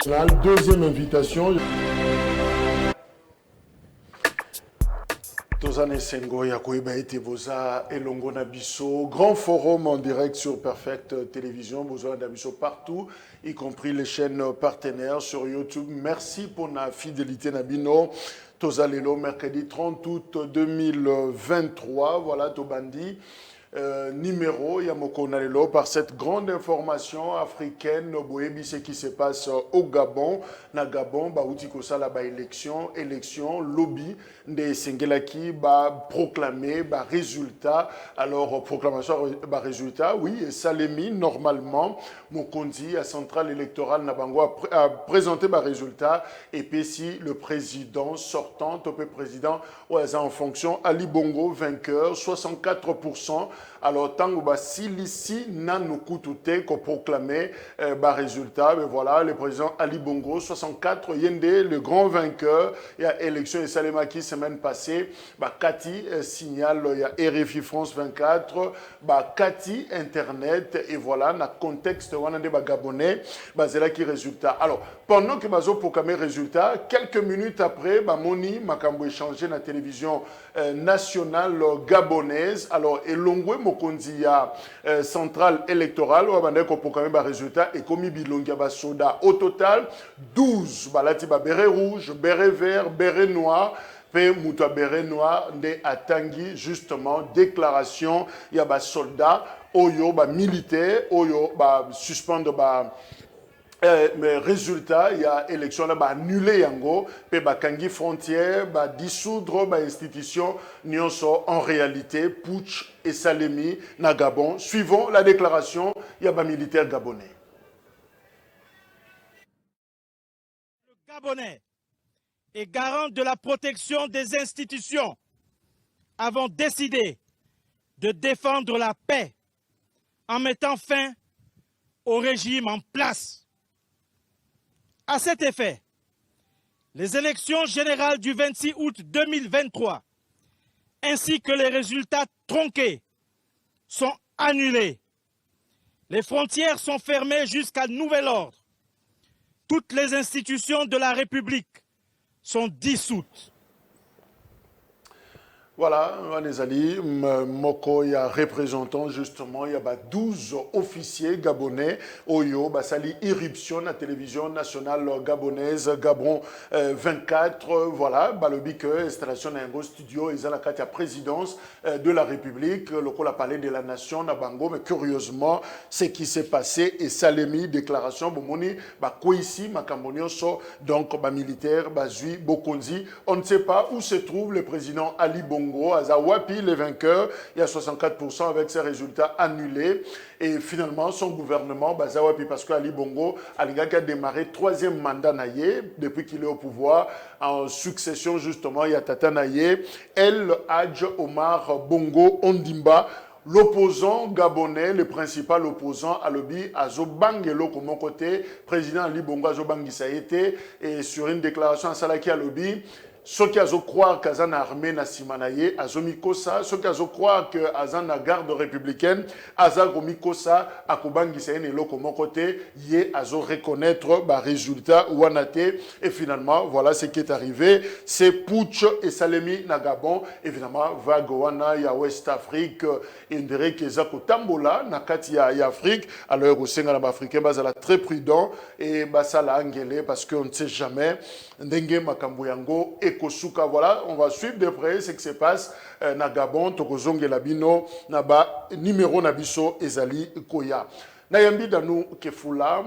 La deuxième invitation. Tozane Sengo Yakoiba ete boza elongo na biso, grand forum en direct sur Perfect Télévision, boza na biso partout, y compris les chaînes partenaires sur YouTube. Merci pour la fidélité Nabino. Tozalelo mercredi 30 août 2023, voilà Tobandi. Numéro Yamoko Nalelo par cette grande information africaine boyebi ce qui se passe au Gabon na Gabon ba uti ko sala ba élection lobby de Sengelaki ba proclamer ba résultat. Alors proclamation ba résultat, oui, et Salemi normalement Mokonzi à centrale électorale na bango a présenté ba résultat, et puis si le président sortant le président en fonction Ali Bongo vainqueur 64%. Alors, tant que si nous coûte qu'on proclamait résultat, mais voilà, le président Ali Bongo, 64, Yende, le grand vainqueur, il y a élection et Salemaki semaine passée, Kati signale, il y a RFI France 24, Kati Internet, et voilà, dans le contexte, on a des Gabonais, c'est là qui résultat. Alors, pendant que Bazo proclamé résultat, quelques minutes après, Moni Makambo échangé dans la télévision nationale gabonaise. Alors, Elongwe Mokonzi ya centrale électorale, on a proclamé le résultat, et comme Bilongia Basoda, au total, 12, balati béret rouge, béret vert, béret noir, pe Mouta béret noir, de Atangi, justement, déclaration, il y a soldat, oyo, militaire, oyo, suspendre, mais résultat, il y a élection là, annulé yango, pe bakangi frontière, dissoudre institution, nyonso en réalité, putsch et Salemi na Gabon. Suivons la déclaration, il y a militaire gabonais. Le Gabonais est garant de la protection des institutions. Avons décidé de défendre la paix en mettant fin au régime en place. À cet effet, les élections générales du 26 août 2023 ainsi que les résultats tronqués sont annulés. Les frontières sont fermées jusqu'à nouvel ordre. Toutes les institutions de la République sont dissoutes. Voilà, Anezali, Moko, il y a représentant justement, il y a 12 officiers gabonais, Oyo, Basali, irruption à la télévision nationale gabonaise, Gabon 24, voilà, Balobik, installation d'un studio, ils ont la carte à présidence de la République, le col a parlé de la nation, Nabango, mais curieusement, ce qui s'est passé, et Salemi, déclaration, Bomoni, Kouissi, Makambonioso, donc, militaire, Zui, Bokonzi, on ne sait pas où se trouve le président Ali Bongo. À Zawapi, les vainqueurs, il y a 64% avec ses résultats annulés. Et finalement, son gouvernement, Zawapi, parce qu'Ali Bongo, Aliga qui a démarré 3e mandat naïe, depuis qu'il est au pouvoir, en succession justement, il y a Tata Naye, El Hadj Omar Bongo Ondimba, l'opposant gabonais, le principal opposant à l'Obi, Azobangelo, comme mon côté, président Ali Bongo Azobangi, ça a été, et sur une déclaration à Salaki à l'Obi, ceux qui ont croire qu'Azan a armé na Simanaye, Azomikosa, ceux qui ont croire que Azan a garde républicaine, Azagomikosa, Akobangi Sayen et l'autre mon côté, yé Azo reconnaître résultat ou anaté. Et finalement, voilà ce qui est arrivé. C'est Putsch et Salemi na Gabon. Évidemment, Vagoana, il y a West Afrique, il dirait que Zako Tambola, Nakati ya Afrique. Alors, au Sénégal africain, Bazala très prudent et Basala Angele parce qu'on ne sait jamais. Ndenge Makamboyango et Kosuka, voilà, on va suivre de près ce qui se passe na Gabon, Tokozonge Labino, Naba, numéro Nabiso, Ezali Koya. Nayambi Danou Kefula,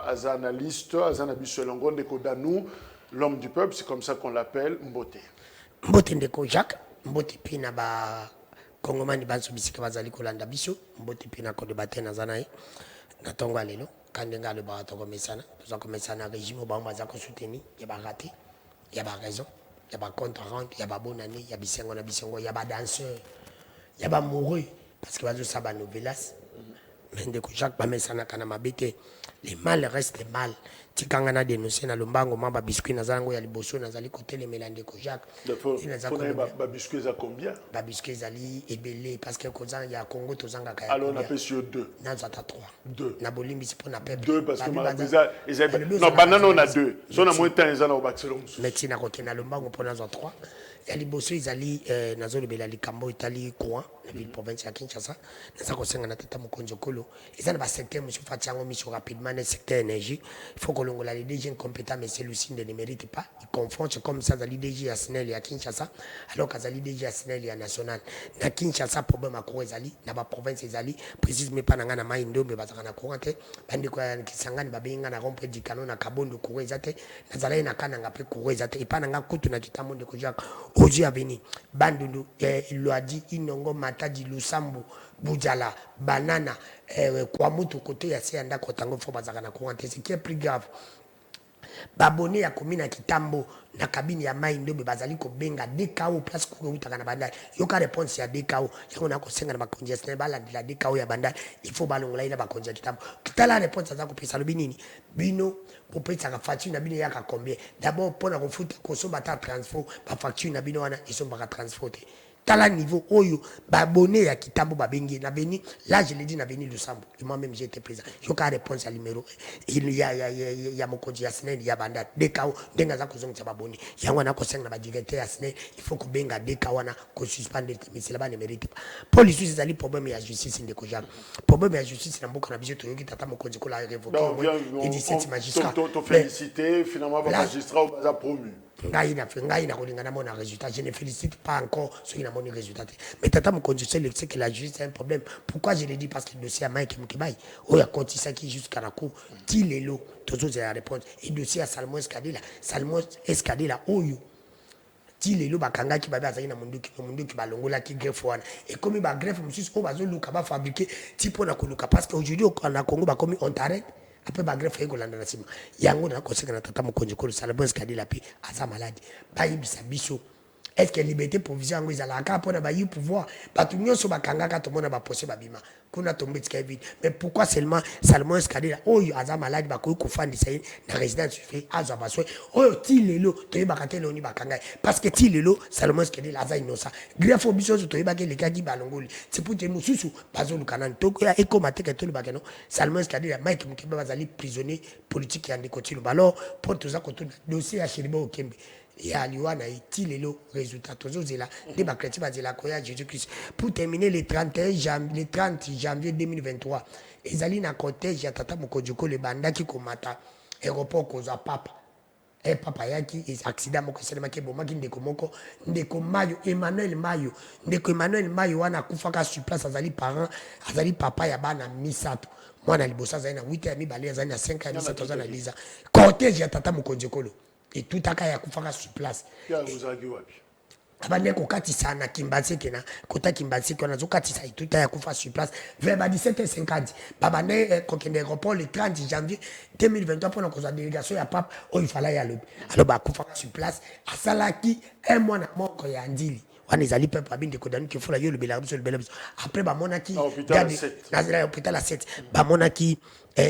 as analyste, as Nabiso Longon de Kodanou, l'homme du peuple, c'est comme ça qu'on l'appelle, Mbote. Mbote Ndeko Jacques, Mbote Pina ba Kongomani Banso Bisika Bazali Kolanda Biso, Mbote Pina Kodebate Nazanae, Natongwa Lelo. Quand on a le barato comme ça, nous avons commencé à régime, on va soutenir, il y a raté, il y a raison, il y a contre-rente, il y a bonne année, il y a bissengo, il y a danseur, il y a moureux, parce que ça va nous velas. mais ndeko Jacques bamesana kana mabete les mal restent mal tikanga na dénoncer na lombango mamba biscuit nazango ya liboso nazali côté ndeko Jacques ba biscuit za combien ba biscuit zali ebelé parce que kozanga ya Congo tozanga kaya alors on appelle sur 2 nazata 3 2 na bolimbi sipo na pepe 2 parce que non banana on a 2 so na moins temps ils ont baxelon mais tina côté na lombango pour nazo 3 ya liboso izali nazolobela likambo itali courant na ville province ya Kinshasa naza kosenga na tata mokonzi okolo eza na ba secteur monsieur Fatiango miso rapidement le secteur énergie il faut que longola les DG compétent mais celui-ci ne mérite pas il confond comme ça zali DG ya SNEL ya Kinshasa alors qu'azali DG ya SNEL ya national na Kinshasa problème akoro ezali na ba province ezali précise mais pas nanga na mai ndombe bazaka na courant te bandi ko ya Kisangani babenga na rompe di canon na kabondo courant ezate nazala na kana ngape courant ezate ipananga kutu na kitamonde ko Jacques Oji aveni bandundu Loadi Inongo Matadi Lusambu Bujala Banana kwa mutu côté ya Sianda Kotango fo bazaka na courant ce qui est plus grave babone ya komina kitambo na kabine ya mai ndobe bazali ko benga DKO place ko utaka na bandari yoka réponse ya DKO yako na ko senga na bakonzi ya sneba la DKO ya bandari il faut balongola ina bakonzi ya kitambo kitala réponse za ko pesa lobinini bino pour pesa ka facture na bino yaka combien d'abord pour na ko futa ko so bata transfert ba facture na bino wana iso baka transporter tala niveau oyo babone ya kitambo babengi na beni là je l'ai dit na beni Lusambo et moi même j'étais présent yoka réponse à numéro il ya mokonzi ya SNEL ya banda DKO denga za kozongisa babone yango na ko senga na ba directeur ya SNEL il faut ko benga DKO wana ko suspendre mais c'est là-bas ne mérite pas police c'est ali problème ya justice ndeko Jacques problème ya justice na mboka na biso to yoki tata mokonzi ko la révoquer et 17 magistrats to féliciter finalement ba magistrat au promu ngai na kolingana mona résultat je ne félicite pas encore ceux qui n'ont pas résultat mais tata mokonzi c'est que la justice a un problème pourquoi je le dis parce que le dossier a Mike Mukibai o ya konti saki jusqu'à la cour ti lelo tozo za réponse et dossier à Salmon Escadela oyo ti lelo bakanga ki babe azali na munduki balongola ki greffe wana et comme ba greffe monsieur o bazo luka ba fabriquer ti pona koluka parce que aujourd'hui au Congo ba comme on t'arrête après ba greffe ego landa na sima yango na koseka na tata mokonzi ko Salmon Escadela pi aza malade ba yibisa biso est-ce que liberté provisoire ngo izala ka pona ba yi pouvoir batu nyonso bakanga ka tomona ba procès babima kuna tombe tika vide mais pourquoi seulement Salmon Escadela oyo aza malade ba ko fandisa na résidence fait aza baswe oyo ti lelo to yeba ka ni bakanga parce que ti lelo Salmon Escadela aza innocent greffe biso to yeba ke lekaki balongoli c'est pour te mususu bazolu kanani to ya eko mateke to libakeno Salmon Escadela Mike Mukiba bazali prisonnier politique ya ndeko tilo alors pour tout ça ko tout dossier ya Shiribo Okembe ya liwana iti lelo résultat tozozela de bakreti bazela koya Jésus-Christ pour terminer le 30 janvier 2023 ezali na cortège ya tata mokonzi ko le bandaki komata aéroport koza papa papa yaki is accident moko selema ke bomaki ndeko moko ndeko Mayo Emmanuel Mayo wana kufaka sur place azali parent azali papa ya bana misato mwana libosa azali na 8 ya mibale azali na 5 ya misato azali na liza cortège ya tata mokonzi ko et tout akaya kufaka sur place abane ko katisa na Kimbanseke na kota Kimbanseke na zokatisa tout ya kufa sur place vers 17h50 babane kokende aéroport le 30 janvier 2023 pour la délégation ya pape o il fallait y aller alors ba kufa sur place asalaki un mois na moko ya ndili wana ezali peuple abinde ko danu ke fula yo le bela après ba monaki na hôpital à 7 ba monaki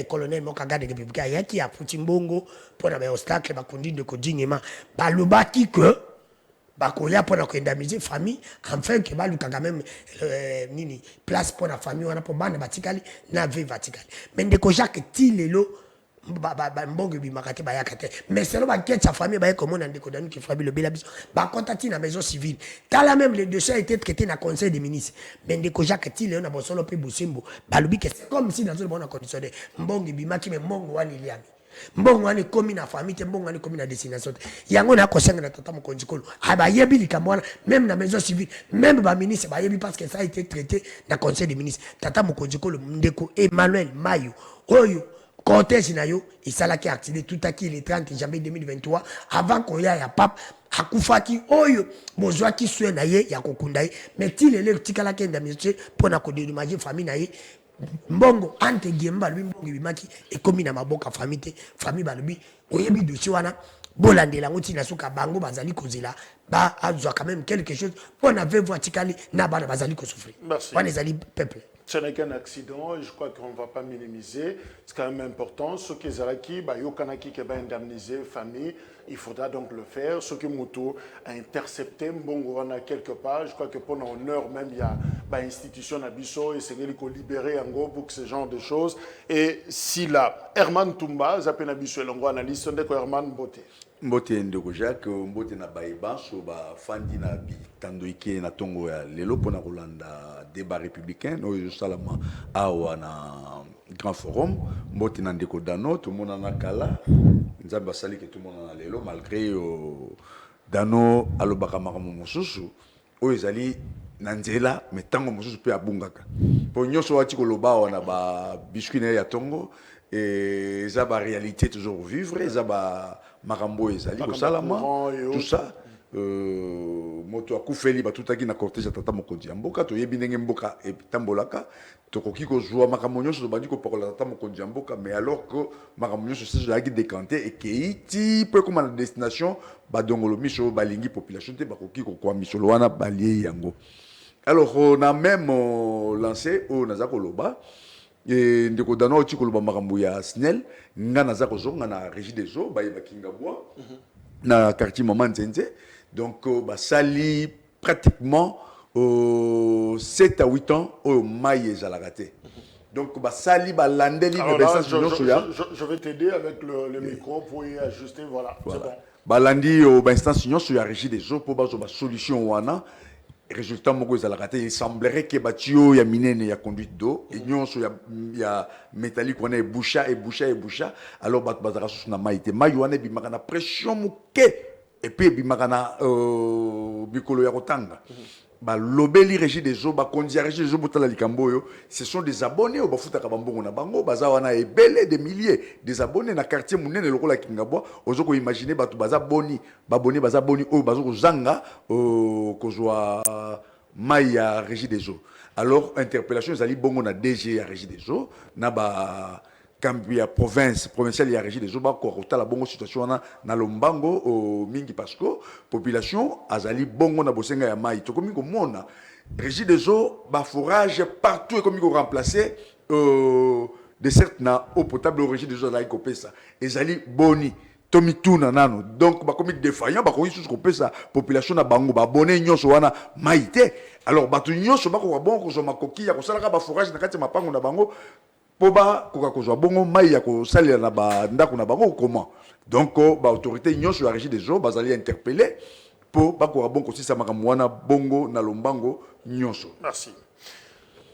colonel Mokaga de République ayaki ya Futimbongo pour na ba obstacle ba kondi de ko dingema ba lobaki que ba koya pour na ko indemniser famille enfin que ba luka quand même nini place pour la famille wana pour bana batikali na vie vatikali mais ndeko Jacques Tilelo mbongo bimakate bayakate mais c'est ba quête sa famille ba comme on a ndeko danu ki famille le belabiso ba contacter na maison civile tala même le dossier a été traité na conseil des ministres mais ndeko Jacques Tilelo na bosolo pe Busimbo ba lobi que c'est comme si dans une bonne condition de mbongo bimaki mais mbongo wani liami mbongo wani komi na famille te mbongo wani komi na destination yango na kosenga na tata mokonzi kolo aba yebi likamwana même na maison civile même ba ministre ba yebi parce que ça a été traité na conseil des ministres tata mokonzi kolo ndeko Emmanuel Mayo oyo cortège na yo isalaki activé tout aki le 30 janvier 2023 avant koya ya pape akufaki oyo bozwaki soin na ye ya kokunda ye mais tilele tikalaki indemnité pona ko dédommager famille na ye mbongo ante gemba lui mbongo bimaki ekomi na maboka famille te famille balobi oyebi dossier wana bolandela ngoti na suka bango bazali kozela ba azwa quand même quelque chose pona veuve atikali na bana bazali ko souffrir wana ezali peuple Ce n'est qu'un accident et je crois qu'on ne va pas minimiser. C'est quand même important. Ce qui est Zalaki, Yokanaki qui va indemniser famille, il faudra donc le faire. Ce qui Moto a intercepté, bon, on a quelque part. Je crois que pendant une heure même, il y a une institution à Bissau et c'est qu'il faut libérer en gros pour ce genre de choses. Et si là, Herman Toumba, Zapena Bissau et l'ango analyste, on dit que Herman Boté. Mbote ndeko Jacques, mbote na baiba so ba fandi na bitando ike na tongo ya lelo pona kolanda débat républicain no salama awa na grand forum mbote na ndeko Dano tout monde na kala nzamba sali ke tout monde na lelo malgré Dano alobaka makamu mosusu o ezali na nzela mais tango mosusu pe abungaka po nyoso wati koloba wana ba biscuit na ya tongo et ça ba réalité toujours vivre ça ba marambo ezali kosalama tout ça moto akufeli batutaki na cortège tata mokonzi ya mboka toyebi ndenge mboka etambolaka tokoki kozwa makambo nyonso tobandi kopakola tata mokonzi ya mboka mais alors que makambo nyonso sese ezalaki décanté ekei ti mpo ekóma na destination badongolo miso balingi population te bakoki kokwa misolo wana balie yango alors on a même lancé oyo naza koloba et ndeko Dano oti koloba makambo ya SNEL nga naza kozonga na régie des eaux bayeba Kingabwa na quartier Maman Nzenze donc basali pratiquement 7 à 8 ans au mai ezalaka te donc basali balandeli je vais t'aider avec le micro pour y ajuster voilà. C'est bon balandi instance nyonso ya régie des eaux pour bazo ba solution wana résultat moko ezalaka te il semblerait que batio ya minene ya conduite d'eau et nyonso ya métallique wana ebusha alors bat bazaka susu na mai te mai wana ebimaka na pression moke et puis ebimaka na bikolo ya kotanga balobeli régie des eaux bakonzi ya régie des eaux botala likambo oyo ce sont des abonnés au bafutaka bambongo na bango baza wana ebele des milliers des abonnés na quartier munene lokola Kingabwa ozoko imaginer batu baza boni baboni baza boni oyo bazoko zanga kozwa mai ya régie des eaux alors interpellation ezali bongo na DG ya régie des eaux na ba kambi ya provinciale ya régie des eaux bakota la bongo situation wana na lombango mingi parce que population azali bongo na bosenga ya mai tokomi komona régie des eaux ba forage partout ekomi ko remplacer de certes na eau potable au régie des eaux la kopesa ezali boni tomituna nano donc bakomi défaillant bakomi sous kopesa population na bango ba abonné nyonso wana mai te alors batu nyonso bako bongo zo makoki ya kosalaka ba forage na kati mapango na bango poba koka kozwa bongo mai ya kosalela na bandako na bango comment donc ba autorité nyonso ya régie des eaux bazali interpeller po bakoka bongo kosisa makambo wana bongo na lombango nyonso. Merci.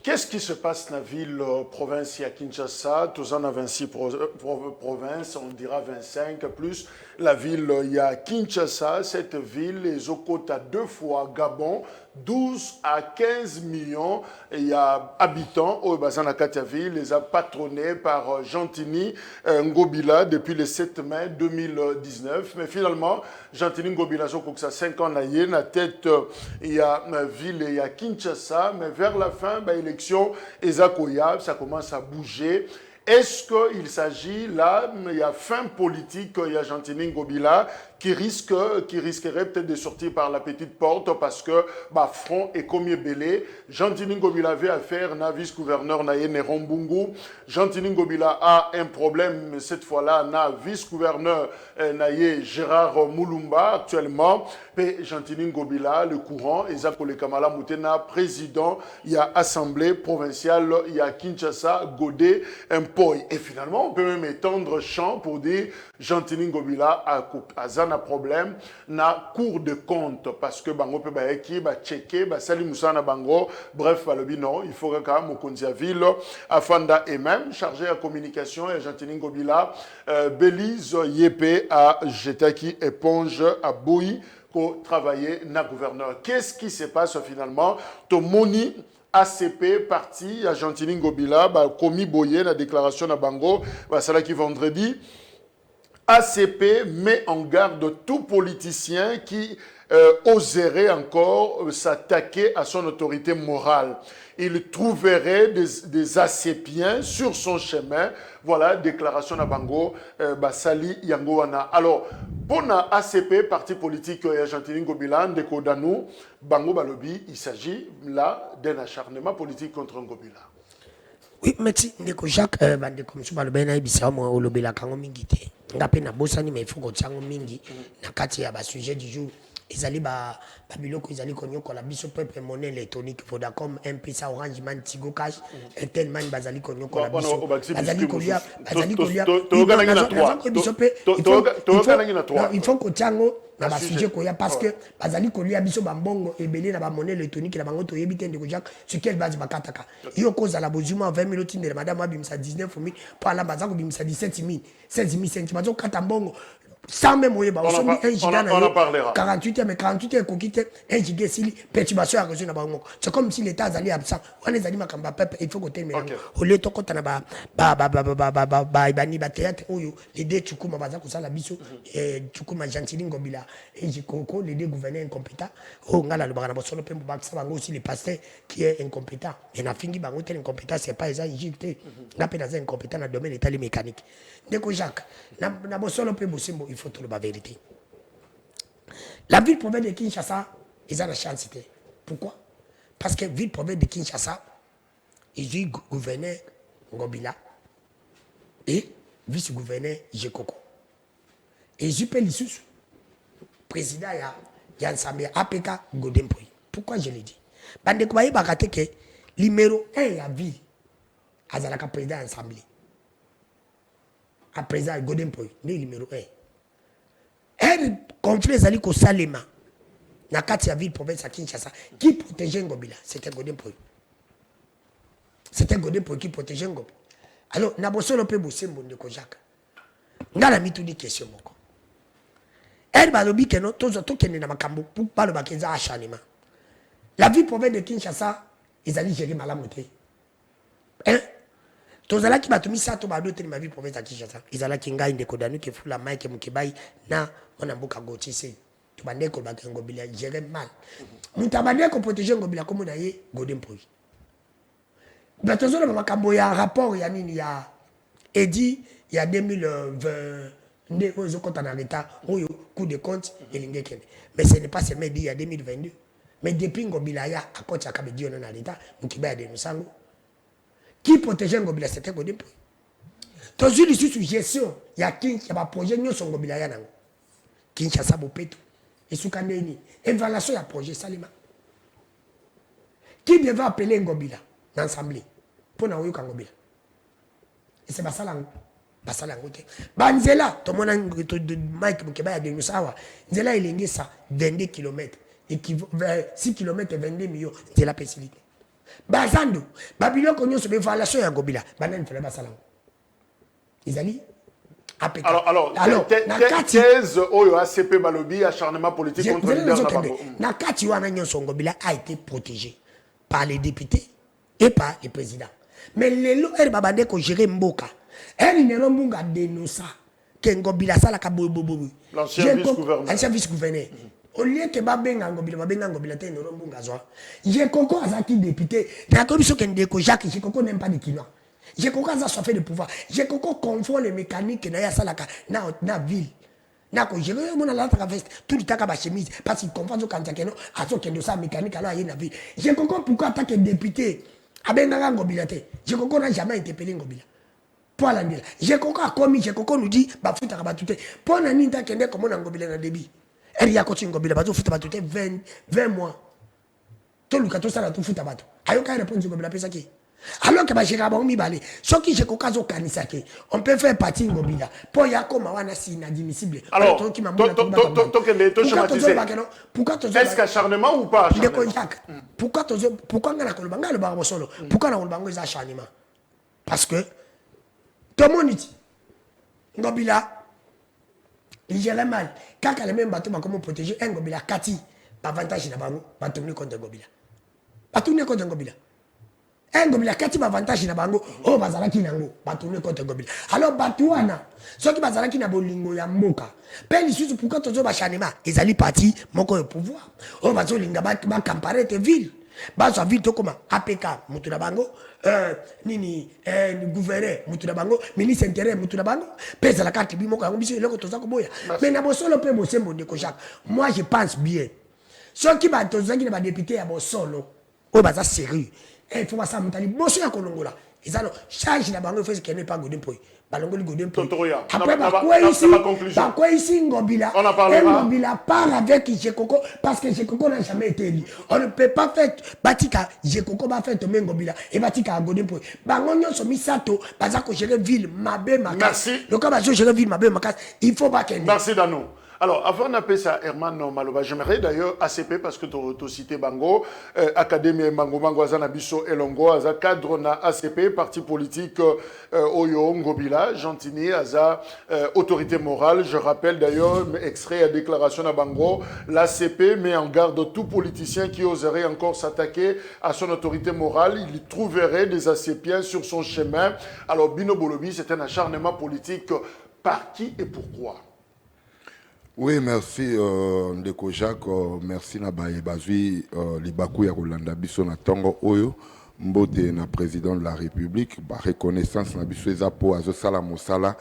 Qu'est-ce qui se passe dans la ville province à Kinshasa? Tous en a 26 provinces, on dira 25 plus. La ville, il y a Kinshasa, cette ville, les Okota 2 fois Gabon, 12 à 15 millions. Il y a habitants au Bazana Katiaville, les a patronnés par Gentini Ngobila depuis le 7 mai 2019. Mais finalement, Gentini Ngobila, ça 5 ans, la tête, il y a ville, il y a Kinshasa, mais vers la fin, élection, Ezakoyab, ça commence à bouger. Est-ce qu'il s'agit là, il y a fin politique, il y a Gentini Ngobila qui risquerait peut-être de sortir par la petite porte parce que front est comme belé. Gentini Ngobila avait affaire à vice-gouverneur Naye Nerombungu. Gentini Ngobila a un problème cette fois-là na vice-gouverneur Naye Gérard Moulumba actuellement. Et Gentini Ngobila, le courant, Ezakole Kamala Moutena, président, il y a assemblée provinciale, il y a Kinshasa, Godé, Mpoy. Et finalement, on peut même étendre champ pour dire Gentini Ngobila a un problème na cour de compte parce que bango peut checker sali musana bango bref non il faut quand même au ville afanda et même chargé à communication et Gentini Ngobila Belize Yepé a jeté qui éponge à Boyi pour travailler na gouverneur. Qu'est-ce qui se passe finalement? Tomoni ACP parti à Gentini Ngobila commis Boye la déclaration na bango cela qui vendredi. ACP met en garde tout politicien qui oserait encore s'attaquer à son autorité morale. Il trouverait des acépiens sur son chemin. Voilà, déclaration à Bango, Basali Yangoana. Alors, pour la ACP, parti politique Gentini Ngobila, Ndeko Danou, Bango Balobi, il s'agit là d'un acharnement politique contre Ngobila. Oui, merci. Ndeko Jacques, bandeko msuba lobena ibisa mo olobela kango mingi te. Ngape na bosani mais il faut ko tsango mingi na kati ya ba sujet du jour. Ezali ba biloko ezali konyokola biso peuple monnaie électronique Vodacom M-Pesa Orange Man Tigo Cash Airtel Man bazali konyokola biso. Bazali kolia il faut ko tsango na ba sujet koya parce que bazali kolia biso bambongo ebele na ba monnaie électronique na bango to yebite ndeko Jacques sur quelle base bakataka. Yo koza la bozuma 20 000 tinde madame abimisa 19 000 par là bazako bimisa 17 000 16 000 5 bazo kata mbongo sans même on en parlera 48 mais 48 est coquille 1 giga sili perturbation à réseau na bango c'est comme si l'état allait absent on les anima kamba peuple il faut côté mais au lieu to kota na ba bani ba théâtre oyo les deux tukuma bazako sala biso et tukuma gentili ngobila et jikoko les deux gouverneurs incompétents oh ngala le bagana bosolo pe mbakisa bango aussi les pasteurs qui est incompétent et na fingi bango tel incompétent c'est pas ça jité na pe na incompétent na domaine état mécanique ndeko Jacques na bosolo pe bosimbo il faut tout la vérité. La ville province de Kinshasa, ils ont la chance. Pourquoi? Parce que la ville province de Kinshasa, ils ont gouverneur Ngobila et vice-gouverneur Jekoko. Et ils ont le président Yansambé APK Godempoy. Pourquoi je l'ai dit? Parce que vous voyez que le numéro 1 de la ville, c'est le président de l'Assemblée. Le président Godempoy, le numéro 1. Un conflit zali ko salema na kati ya ville province à Kinshasa qui protégeait Ngobila c'était Godempoy. C'était Godempoy qui protégeait Ngobila. Alors na bosolo pe bosembo ndeko Jacques. Ngala mitu di question moko. Elle balobi que non tozo to kende na makambo pour pas le bakenza achanima. La ville province de Kinshasa ils allaient gérer malamu te. Hein? Tozala ki batumisa to bado te ma vie province à Kinshasa. Izala kinga ndeko danu ke fula Mike Mukibai na on a beaucoup gotissé. Tu vas dire que Ngobila gère mal. Nous t'avons dit qu'on protégeait Ngobila comme on a eu Godempoy. Mais tu as vu un rapport, il y a dit, il y a 2020, nous avons en état, où coup de compte, mais ce n'est pas seulement dit il y a 2022. Mais depuis Ngobila, il y a à côté de Kabedi, on a l'état, Mukiba de Nusango. Qui protégeait Ngobila, c'était Godempoy. Tu as vu les gestion, il y a un projet, nous sommes Ngobila. Kinshasa Bopeto et Soukandeni évaluation ya projet Salima qui devait appeler Ngobila dans l'assemblée pour na oyo Ngobila et c'est basalango te banzela to mona Mike Mukeba ya de Musawa nzela ilenge ça 22 km et 6 km 22 millions c'est la facilité bazando babilo konyo so évaluation ya Ngobila banani fele basalango izali. Alors, thèse Oyo ACP Balobi, acharnement politique contre le leader Nabango. Nakati wana nyonso Ngobila a été protégé par les députés et par les présidents. Mais les lois, elles babande ko gérer Mboka. Elles ne l'ont pas dénoncé que Ngobila sala ka bobo. L'ancien vice-gouverneur. Ancien vice-gouverneur. Au lieu que babenga Ngobila te no mbunga zo. J'ai koko azaki député. Na ko biso kende ko Jacques, j'ai koko n'aime pas de kinois. J'ai encore ça fait de pouvoir. J'ai encore confond les mécaniques na ya salaka na ville. Na ko j'ai mon la veste tout le temps ba chemise parce qu'il confond quand keno aso kendo sa mécanique alors y na ville. J'ai encore pourquoi attaquer député abenga Ngobila te. J'ai encore n'a jamais interpellé Ngobila. Pour la ndela. J'ai encore commis j'ai encore nous dit ba futa ka batute. Pour na ninta kende comme na Ngobila na débit. Elle y a continué Ngobila ba futa batute 20 mois. Tout le cas tout ça la tout futa bato. Ayo ka répondre Ngobila pesa ki. Alors que on peut faire partie Ngobila pour y avoir si inadmissible. Alors, est-ce qu'acharnement ou pas acharnement? Pourquoi on a acharnement? Parce que tout le monde dit Ngobila, il gère mal. Quand il y a même bateau, comment protéger un Ngobila, Kati, avantage va tourner contre Ngobila. Va tourner contre Ngobila. Ngobila kati ba avantage na bango o bazalaki nango batourner contre Ngobila alors batuana soki bazalaki na bolingo ya mboka pe lisusu pourquoi tozo ba chanema ezali parti moko au pouvoir o bazo linga ba comparer te ville bazo ville to koma APK mutu na bango nini gouverneur mutu na bango ministre intérieur mutu na bango pe za la carte bi moko ya biso eloko toza ko boya mais na bosolo pe bosembo ndeko Jacques moi je pense bien soki ba tozaki na ba député ya bosolo o baza sérieux il faut pas ça mutali bosso ya kolongola Ils ont charge la banque fait qu'il n'est pas godin pour balongoli godin pour Totoya. après quoi ici Ngobila on en parlera. Ngobila parle avec Jekoko parce que Jekoko n'a jamais été élu. On ne peut pas faire Batika Jekoko va faire tomber Ngobila et Batika godin pour bangonyo so misato bazako gérer ville mabe makas. Merci. Le cas va gérer ville mabe makas, il faut pas qu'elle. Merci Dano. Alors, avant d'appeler ça Herman Maloba, j'aimerais d'ailleurs ACP, parce que tu as cité Bango, Académie Bango Azana Bisso Elongo, Aza cadre na ACP, parti politique Oyo Ngobila, Gentini, Aza autorité morale. Je rappelle d'ailleurs, extrait à déclaration à Bango, l'ACP met en garde tout politicien qui oserait encore s'attaquer à son autorité morale. Il trouverait des ACPiens sur son chemin. Alors, Bino Bolobi, c'est un acharnement politique. Par qui et pourquoi? Oui, merci Ndeko Jacques, merci na Bazui Libaku ya Rolanda Biso na Tongo Oyo, mbote na président de la République, ba reconnaissance na biso eza po azo sala mosala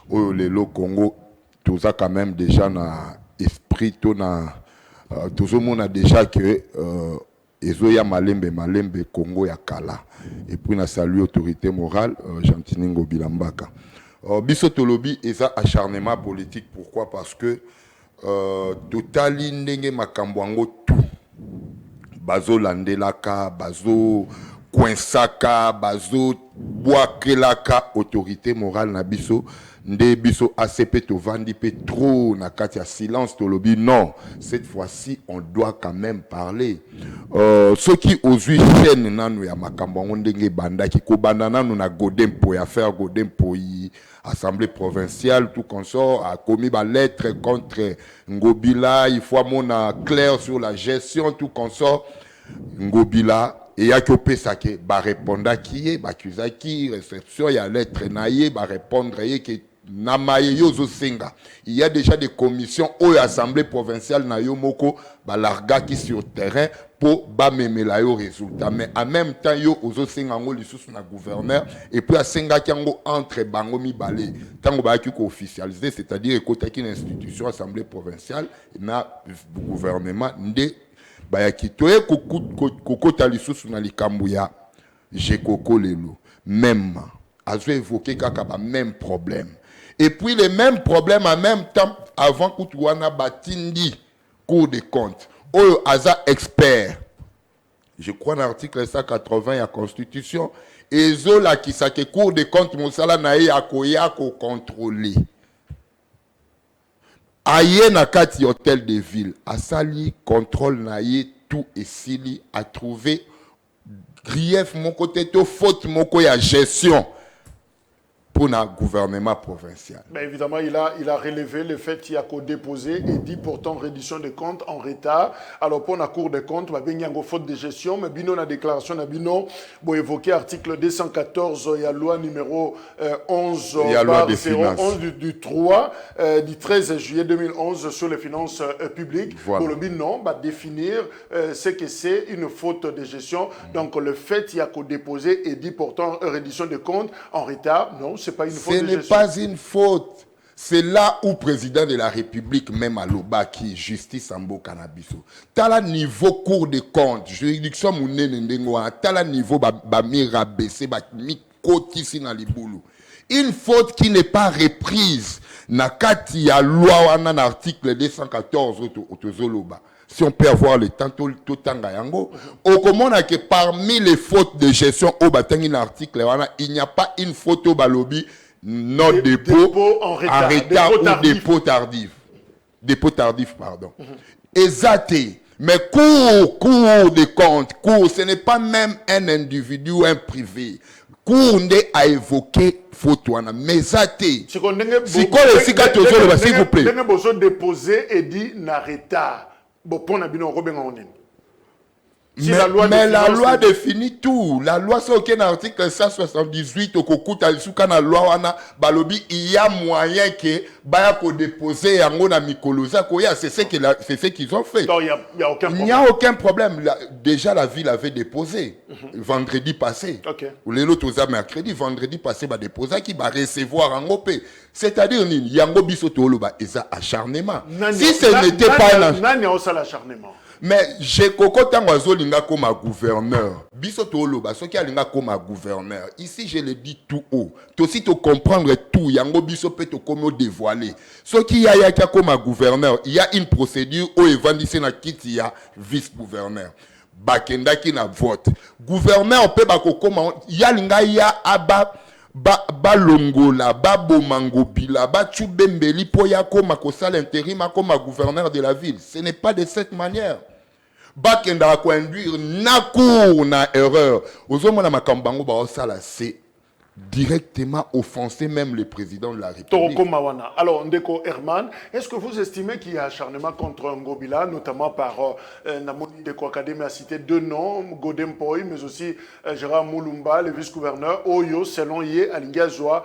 Oyo lelo Congo, toza quand même déjà na esprit to na tozo mona déjà que ezo ya malembe Congo ya kala. Et puis na saluer autorité morale Gentini Ngobila Mbaka. Biso tolobi eza acharnement politique, pourquoi? Parce que totali ndenge makambo yango tout bazo landelaka bazo kwensaka bazo bwakelaka autorité morale na biso nde biso ACP to vandi pe trop na kati ya silence tolobi non, cette fois-ci on doit quand même parler. Ceux qui ozui chaîne nanu ya makambo yango ndenge bandaki ko bandana na Godempo ya faire Godempo yi Assemblée provinciale, tout consort, a commis ma lettre contre Ngobila. Il faut mon clair sur la gestion, tout consort. Ngobila, et ya kyopé sake, ba répondre qui est, ba accusaki, réception, il y a lettre naïe, ba répondre que namaye yozo senga. Il y a déjà des commissions au Assemblée provinciale na yo moko, ba larga qui sur terrain pour ba memela yo résultat. Mais en même temps yo ozo senga ngo lisusu na gouverneur et puis a senga kiango entre bango mi balé. Tango ba ki ko officialiser, c'est-à-dire ekotaki une institution Assemblée provinciale na gouvernement nde ba ya kitoye kokota lisusu na likambo ya Jekoko lelo. Même azo évoqué kaka ba même problème. Et puis les mêmes problèmes en même temps, avant que tu aies batindi Cour des comptes, Oyo Aza expert, je crois dans l'article 180 de la Constitution, et Zola qui sa que Cour des comptes, Moussala nae akoya ko contrôler. Aye na kati hôtel de ville, Asali contrôle nae tout et sili a trouvé grief mon côté, to faute mon côté à gestion. Pour le gouvernement provincial. Mais évidemment, il a relevé le fait qu'il y a qu'au déposé et dit pourtant réduction des comptes en retard. Alors pour la Cour des comptes, il y a une faute de gestion, mais bino la déclaration de bino, pour évoquer l'article 214, il y a loi numéro 11, il y a loi des 011 du 3, du 13 juillet 2011 sur les finances publiques. Voilà. Pour le bilan, définir ce que c'est une faute de gestion. Donc le fait qu'il y a qu'au déposé et dit pourtant réduction des comptes en retard, non. Ce n'est pas une faute. C'est là où le président de la République, même à l'Oba, qui justice en beau cannabis. T'as le niveau Cour des comptes, juridiction mounene ndengoa, t'as le niveau mi rabaissé, mi kotisi na liboulou. Une faute qui n'est pas reprise. Nakati ya loi wana na article 214 autozoloba. Si on peut avoir le temps, tout tanga yango. Au comment que parmi les fautes de gestion au batangi l'article, il n'y a pas une faute au balobi non dépôt en retard ou dépôt tardif. Dépôt tardif, pardon. Exacté. Mais cours de compte, ce n'est pas même un individu ou un privé. Cour a évoqué faute wana. Mais zaté. Si vous plaît. Déposé et dit na retard. Mais la loi définit tout. La loi, c'est aucun article 178 au Kokuta, la loi, balobi, il y a moyen que Baya ko déposer en na Mikolosa, c'est ce qu'ils ont fait. Non, il n'y a aucun problème. Il n'y a aucun problème. Déjà, la ville avait déposé vendredi passé. Ou les autres mercredi, vendredi passé, va déposer qui va recevoir en OP. C'est-à-dire, il y a un biso tolo, ils ont acharnement. Si ce n'était pas l'acharnement. Mais j'ai Koko Tangoazo Linga comme gouverneur. Biso Toloba, ce qui a Linga comme gouverneur. Ici, je le dis tout haut. Tu aussi te comprendre tout. Yango Biso peut te comme dévoiler. Ce qui a comme gouverneur, il y a une procédure où Evandissé na kiti ya vice-gouverneur. Bakenda qui na vote. Gouverneur peut bako comment ya Linga ya aba ba longola ba bomango bila ba tubembeli po ya koma kosala intérim comme gouverneur de la ville. Ce n'est pas de cette manière. Bakenda ko induire na cour na erreur. Ozomona makambango ba osala c'est directement offenser même le président de la République. Toroko Mawana. Alors, Ndeko Herman, est-ce que vous estimez qu'il y a acharnement contre Ngobila, notamment par Namoni Ndeko Académie a cité deux noms, Godem Poi, mais aussi Gérard Moulumba, le vice-gouverneur, Oyo, selon Yé, Alingazoa,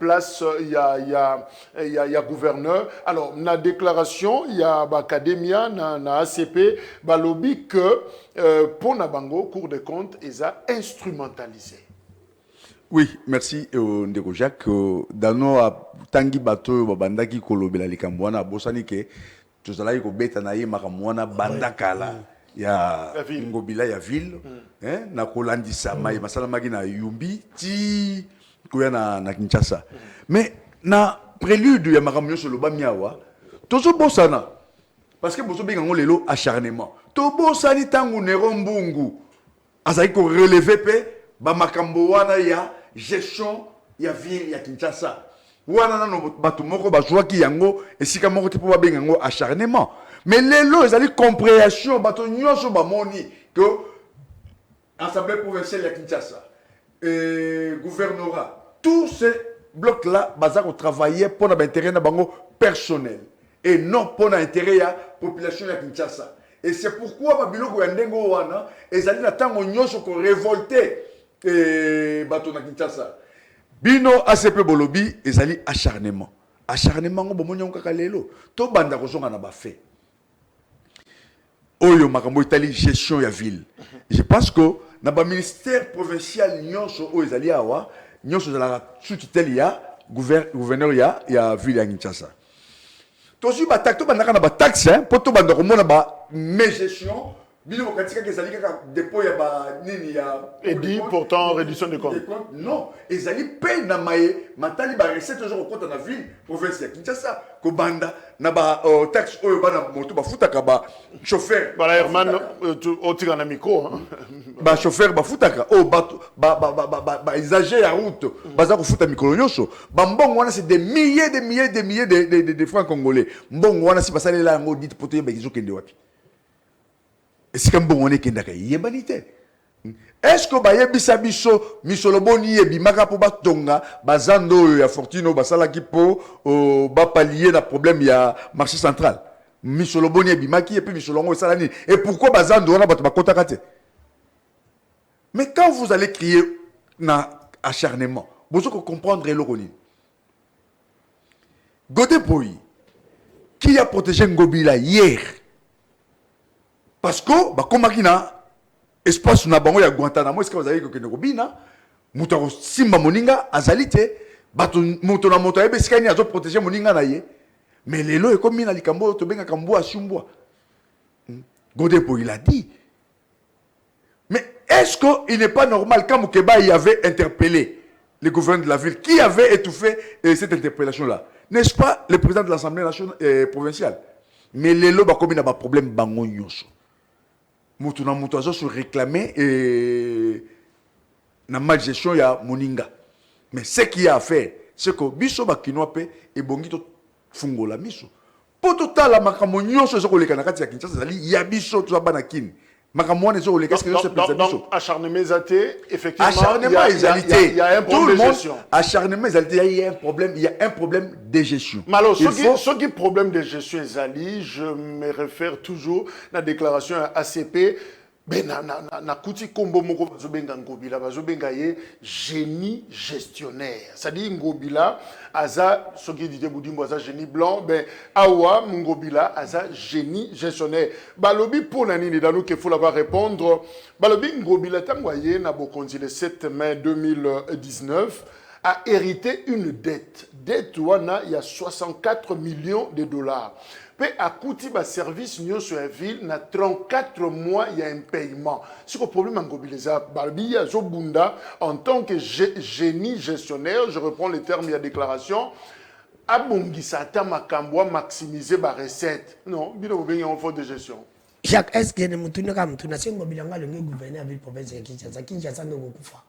place, il y a gouverneur. Alors, na déclaration, il y a Académia, na ACP, Balobi, que pour Nabango, Cour des comptes, ils a instrumentalisé. Oui, merci Ndeko Jacques. Dano a tangi bato babandaki kolobela likamwana bosani ke tozala ko beta na ye makamwana bandakala ya Ngobila ya ville na kolandisa mai masala magi na Yumbi ti koya na Kinshasa. Mais na prélude ya makamyo so loba miawa tozo bosana parce que bozo benga lelo acharnement. To bosani tangu nero mbungu azali ko relever pe ba makambo wana ya gestion ya ville ya Kinshasa. Wana nano bato moko bazwaki yango esika moko te po ba benga ngo acharnement. Mais lelo ezali compréhension bato nyonso ba moni que assemblée provinciale ya Kinshasa gouvernorat tous ces blocs là bazako travailler pour l'intérêt na bango personnel et non pour l'intérêt ya population ya Kinshasa. Et c'est pourquoi babiloko ya ndengo wana ezali na tango nyonso ko révolter bato na Kinshasa. Bino ACP Bolobi ezali acharnement. Acharnement ngo bomoni kaka lelo. To banda kozonga na ba fait. Oyo makambo itali gestion ya ville. Je pense que na ba ministère provincial nyonso o ezali awa, nyonso za la sous tutelle ya gouverneur ya ville ya Kinshasa. To si ba taxe to banda na ba taxe pour to banda ko mona ba mes gestion bino bokatika ke zali kaka dépôt ya ba nini ya et dit pourtant réduction des comptes. Non, ezali pe na maye matali ba recette zo ko na ville province ya Kinshasa ko banda na ba taxe oyo bana moto ba futaka ba chauffeur. Voilà Herman au tika na micro. Ba chauffeur ba futaka o ba usager ya route baza ko futa mikolo nyonso. Ba mbongo wana c'est des milliers de francs congolais. Mbongo wana si basalela ngo dit poto yeba kizo kende wapi. Est-ce que bon on est kendaka yebanité? Est-ce que ba yebisa biso misoloboni yebi maka po batonga bazando ya fortune basala ki po ba pallier na problème ya marché central? Misoloboni yebi maki et puis misolongo sala ni. Et pourquoi bazando wana bato bakota kate? Mais quand vous allez crier na acharnement, vous allez comprendre le roni. Godepoi qui a protégé Ngobila hier? Parce que, bah, comme na espace na bango ya Guantanamo, est-ce que vous avez que Ngobina, mutaro simba moninga azalite, bato muto na moto ebe skani azo protéger moninga na ye. Mais lelo e comme na likambo to benga kambo asumbwa. Godepo il a dit. Mais est-ce qu'il n'est pas normal quand Moukeba y avait interpellé le gouverneur de la ville, qui avait étouffé cette interpellation-là? N'est-ce pas le président de l'Assemblée nationale provinciale? Mais lelo ba comme na ba problème bango nyonso. Moutuna Moutazo se réclamer et na mal gestion ya Moninga. Mais ce qu'il y a à faire, c'est que biso bakinope et bongito fungola miso. Poto tala makambo nyonso zo koleka na kati ya Kinshasa zali ya biso to bana kin. Makambo zo koleka est-ce que c'est peut-être biso. Donc acharnement zaté effectivement acharnement il y a un problème de gestion. Acharnement zaté il y a un problème de gestion. Malo ce qui problème de gestion zali, je me réfère toujours à la déclaration ACP. Ben na kuti kombo moko bazobenga Ngobila bazobenga ye génie gestionnaire. C'est-à-dire Ngobila aza soki dite budimbo aza génie blanc ben awa Ngobila aza génie gestionnaire. Balobi pour nani ni dano que faut l'avoir répondre. Balobi Ngobila tangwaye na bokonzi le 7 mai 2019 a hérité une dette. Dette, il y a 64 millions de dollars. Puis, à coûter le service sur la ville, il y a 34 mois, il y a un paiement. C'est le problème en Gobileza. Barbi, Bunda, en tant que génie gestionnaire, je reprends les termes, il y a déclaration, Abongisa Tamakamboa maximiser ma recette. Non, il y a un fonds de gestion. Jacques, est-ce que nous avons le gouverneur de la province de Kinshasa? Kinshasa n'a pas.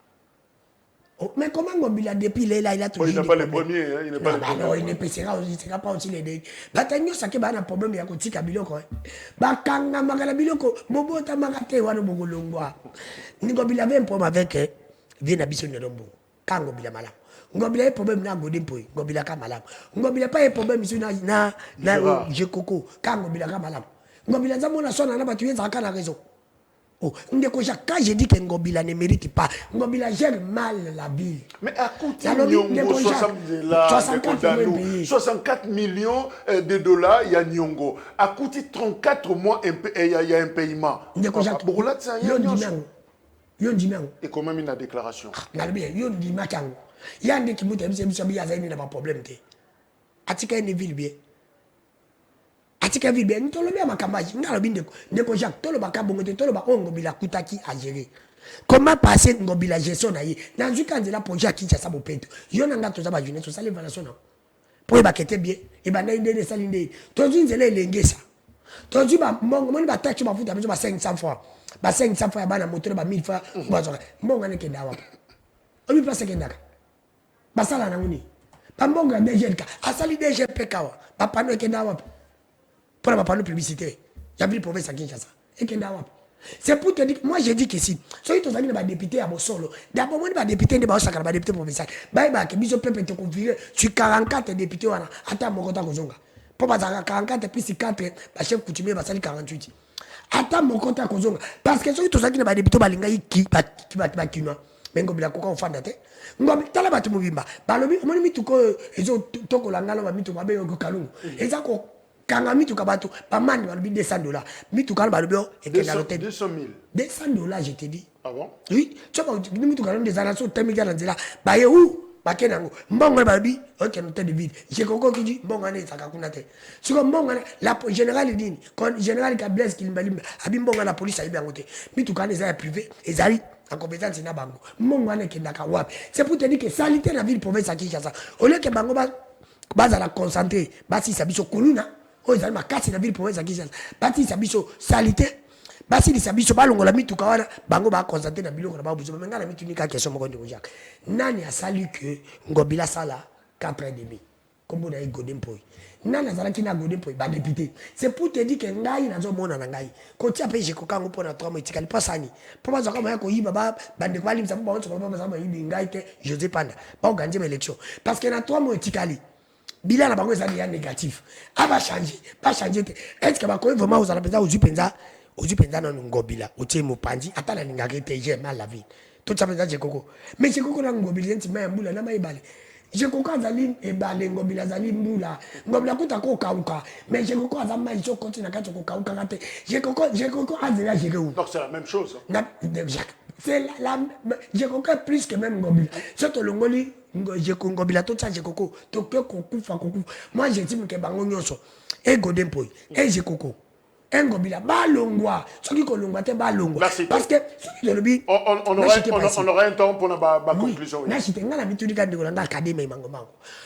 Mais comment Ngobila depuis là, il a toujours. Il n'est pas le premier. Il n'est pas le premier. Non, il ne sera pas aussi les deux. Batanyo sake ba na problème ya kotika biloko. Bakanga magala biloko, bobota magate wana bongolongwa. Ngobila avait un problème avec Viena biso ndombo. Kango bila mala. Ngobila a un problème na Godempoy, Ngobila ka malam. Ngobila pas un problème ici na Jekoko, Kango bila ka malam. Ngobila zamona sona na batu yenza kana raison. Oh, quand j'ai dit que Ngobila ne mérite pas, Ngobila gère mal la ville. Mais à côté de 64 millions de dollars, il y a Nyongo. À côté de 34 mois, il y a un paiement. Et quand même une déclaration. Il y a des qui n'ont pas de problème. Atika une ville bien. Atika ville bien. Nous avons bien ma campagne. Nous avons bien de Jacques. Tout le monde a tout le monde Ngobila Koutaki à gérer. Comment passer Ngobila gestion naïe? Dans le cas de la projet qui s'est sabopé. Il y en a tous à jeunesse, ça les valations. Pour y baqueter bien. Et ben là il est salindé. Tous une zélé l'engesa. Tous une mon va taxer ma fout à 500 fois. 500 fois ba na moteur ba 1000 fois. Mon ngane ke dawa. On lui passe que ndaka. Basala na nguni. Pambonga DGK. Asali DGP kawa. Papa no ke dawa. Pour la panneau publicité. Il y a plus de province à Kinshasa. Et que dawa. C'est pour te dire, moi j'ai dit que si, si tu as député à Bossolo, d'abord moi je député de Baosaka, député provincial, bah que biso peuple te confie sur 44 députés wana, attends mon compte kozonga. Pour pas 44 plus 4, bah chef coutumier va salir 48. Attends mon compte kozonga parce que si tu as député balinga qui va kinoa. Mengo bila koka ofanda te. Ngobi tala batu mubimba. Balobi omoni mituko ezo toko langalo ba mituko babe ko kalungu. Ezako kanga mituka batu ba mani balobi $200. Mituka balobi ekenda lote 200 000. $200 je te dis. Ah bon? Oui, tu vois mituka des anaso temika na nzela. Ba ye où? Ba kenango. Mbongo balobi ok note de vide. Je koko ki di mbongo ne sakakuna te. Siko mbongo la général dini. Quand général ka blesse kilimbalimba. Abi mbongo la police ayibi ngote. Mituka ne za privé ezali en compétence na bango. Mongwane kendaka wapi. C'est pour te dire que salité la ville province à Kinshasa. Au lieu que bango base à la concentrer, basi sabiso kuluna, o ezali makasi na ville province à Kinshasa. Basi sabiso salité, basi sabiso balongo la mituka wana, bango ba concentrer na biloko na ba buzo. Mais ngana mitunika question moko ndiko Jacques. Nani a sali que Ngobila sala 4,5. Comme on a eu Godempoy. Nana zalaki na Godempoy ba député. C'est pour te dire que ngai nazo mona na ngai. Ko tia pe je kokango pona 3 mois tikali pasani. Pour bazo kama yako yiba ba bande kwa limsa ba onto ba ba yibi ngai te José Panda. Ba organiser ma élection parce que na 3 mois tikali. Bilan na bango ezali ya négatif. Aba changer, pas changer. Est-ce que ba ko vraiment aux alapenza aux penza na Ngobila. Otie mopanzi ata na lingaka te j'ai mal la vie. Tout ça penza je koko. Mais je koko na Ngobila nti ma mbula na maibale. Je comprends Zalim et Balé, Ngobila Zalim Moula. Ngobila Kouta Kokauka. Mais je comprends Zama, je continue à Kokauka. Je comprends Azela, je comprends. Donc c'est la même chose. C'est la. Je comprends plus que même Ngobila. Surtout le Ngoli, je comprends Ngobila, tout ça, je comprends. Tokyo, Kokufa, Kokufa. Moi, j'ai dit que Bango Nyoso. Et Godempoy. Et je comprends. Ngobila balongwa soki kolongwa te balongwa parce que on aura un temps pour la conclusion. Na chitenga na mituni ka ndiko na academy mango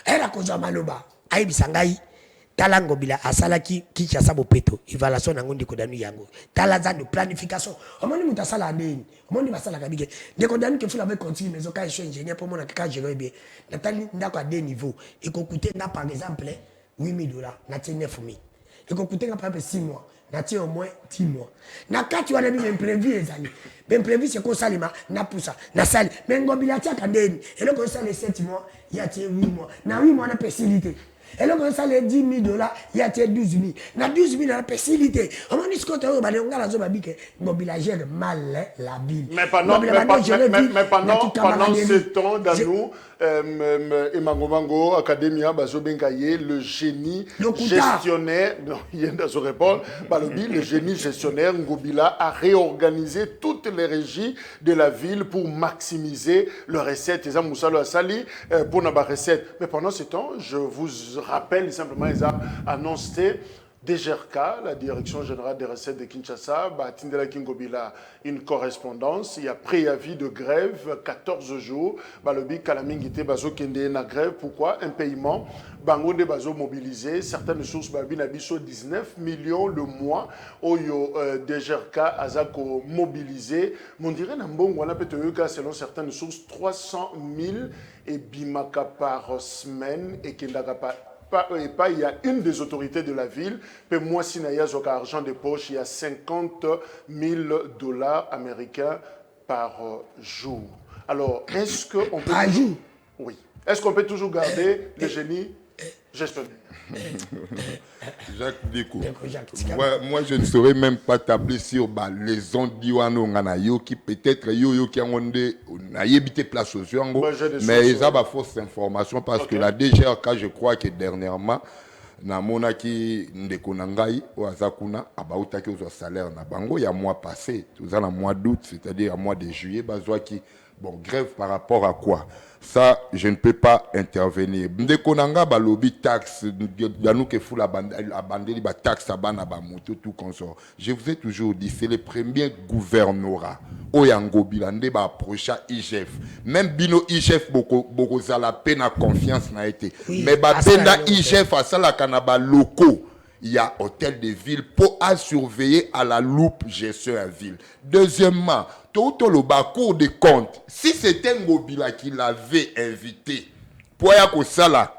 era koza maloba ayibisa ngai tala Ngobila asalaki Kinshasa bopeto evaluation nango ndiko danu yango tala za de planification omoni mutasala ndeni omoni basala kabike ndiko danu ke fula avec continue mais oka je ingénieur pour mona ka gérer bien natali ndako à des niveaux et ko coûter na par exemple $8,000 na 9,000 et ko coûter par exemple 6 mois na tie au moins 10 mois. Na kati wana bi imprévu ezali. Ben prévu c'est qu'on salima na poussa na sali. Mais Ngobila tia kandeni. Et donc on sale 7 mois, il y a 8 mois. Na 8 mois na facilité. Et là, quand ça les 10 000 $, il y a 12 000. Dans 12 000, la facilité. On m'a dit que on a la gère mal la ville. Mais pendant ce temps, dans nous, Emangomango, Academia, Bazobengaye, le génie gestionnaire, non, il y a dans ce répondre, le génie gestionnaire, Ngobila, a réorganisé toutes les régies de la ville pour maximiser leurs recettes. Ils ont Moussalo Assali pour nos recettes. Mais pendant ce temps, je vous rappelle simplement, ils ont annoncé DGRK, la Direction Générale des Recettes de Kinshasa, Tindela Kingobila, une correspondance. Il y a préavis de grève, 14 jours. Balobi Kalamingite Bazo Kende na grève. Pourquoi? Un paiement. Bango de Bazo mobilisé. Certaines sources, Babi Nabiso, 19 millions le mois. Oyo DGRK, Azako mobilisé. Mon dirait Nambong, on a peut-être selon certaines sources, 300 000 et Bimaka par semaine et Kendaka il y a une des autorités de la ville, mais moi, si il y a argent de poche, il y a 50 000 $ américains par jour. Alors, est-ce qu'on peut... Par jour? Oui. Est-ce qu'on peut toujours garder le génie gestionnaire? Jacques Déco. Moi, je ne saurais même pas tabler sur les ondes d'Iwano Nganayo qui peut-être qui ont habité place aux gens, mais ils ont des fausses informations parce que la DGRK, je crois que dernièrement, na monaki ndekonangai ou azakuna abautaki aux salaire na bango il y a mois passé, tout ça le mois d'août, c'est-à-dire le mois de juillet, bazwaki bon grève par rapport à quoi? Ça, je ne peux pas intervenir. Ndekonanga balobi taxe, yanou ke fou la bandeli ba taxe abana ba moto tout consort. Je vous ai toujours dit, c'est le premier gouvernorat. Oyango bilande ba approcha IGF. Même bino IGF boko zala peine à confiance n'a été. Oui, mais ba penda IGF à ça la kanaba locaux. Il y a hôtel de ville pour à surveiller à la loupe gestion à ville. Deuxièmement, tout le bas cours de compte, si c'était Ngobila qui l'avait invité pour y avoir ça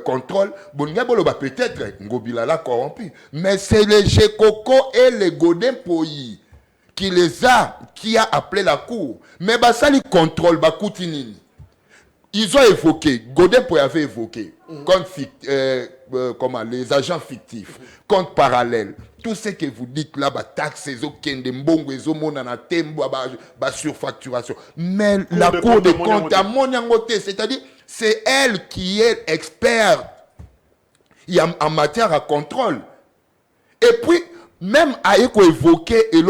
contrôle, bon, peut-être Ngobila l'a corrompu. Mais c'est les Gekoko et les Godin Poyi qui a appelé la cour. Mais bah ça, les contrôle, bah Koutinini. Ils ont évoqué, Godin Poyi avait évoqué, comment, les agents fictifs, compte parallèle. Tout ce que vous dites là, taxes, surfacturation. Mais la Cour des comptes à Monyangote, c'est-à-dire, c'est elle qui est experte en matière de contrôle. Et puis, même à évoquer, et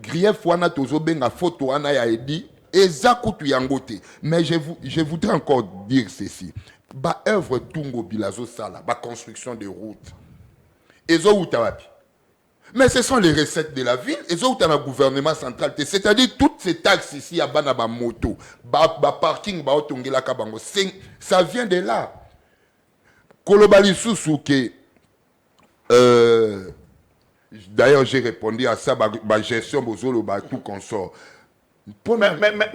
grief wana tozobenga photo wana ya edi, mais je voudrais encore dire ceci. Ba œuvre Tungo Bilazo Sala, ba construction de routes. Mais ce sont les recettes de la ville, et le gouvernement central. C'est-à-dire toutes ces taxes ici à Banaba Moto, parking, ça vient de là. Kolobali Sousouke, d'ailleurs j'ai répondu à ça, ma gestion, tout consort. Mais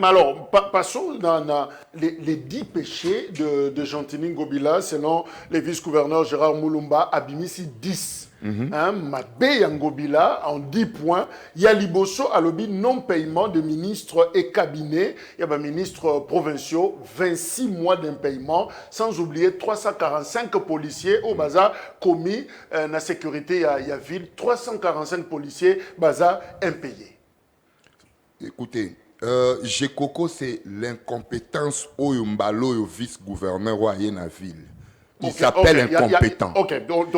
alors, passons dans les 10 péchés de Gentini Ngobila, selon le vice-gouverneur Gérard Moulumba, Abimisi 10. Mabé Ngobila, en 10 points, il y a Liboso Alobi, non-paiement de ministres et cabinets, il y a des ministres provinciaux, 26 mois d'impaiement, sans oublier 345 policiers au bazar commis dans la sécurité à ville, 345 policiers bazar impayés. Écoutez, Gekoko, c'est l'incompétence au vice-gouverneur ou à la ville. Il s'appelle incompétent.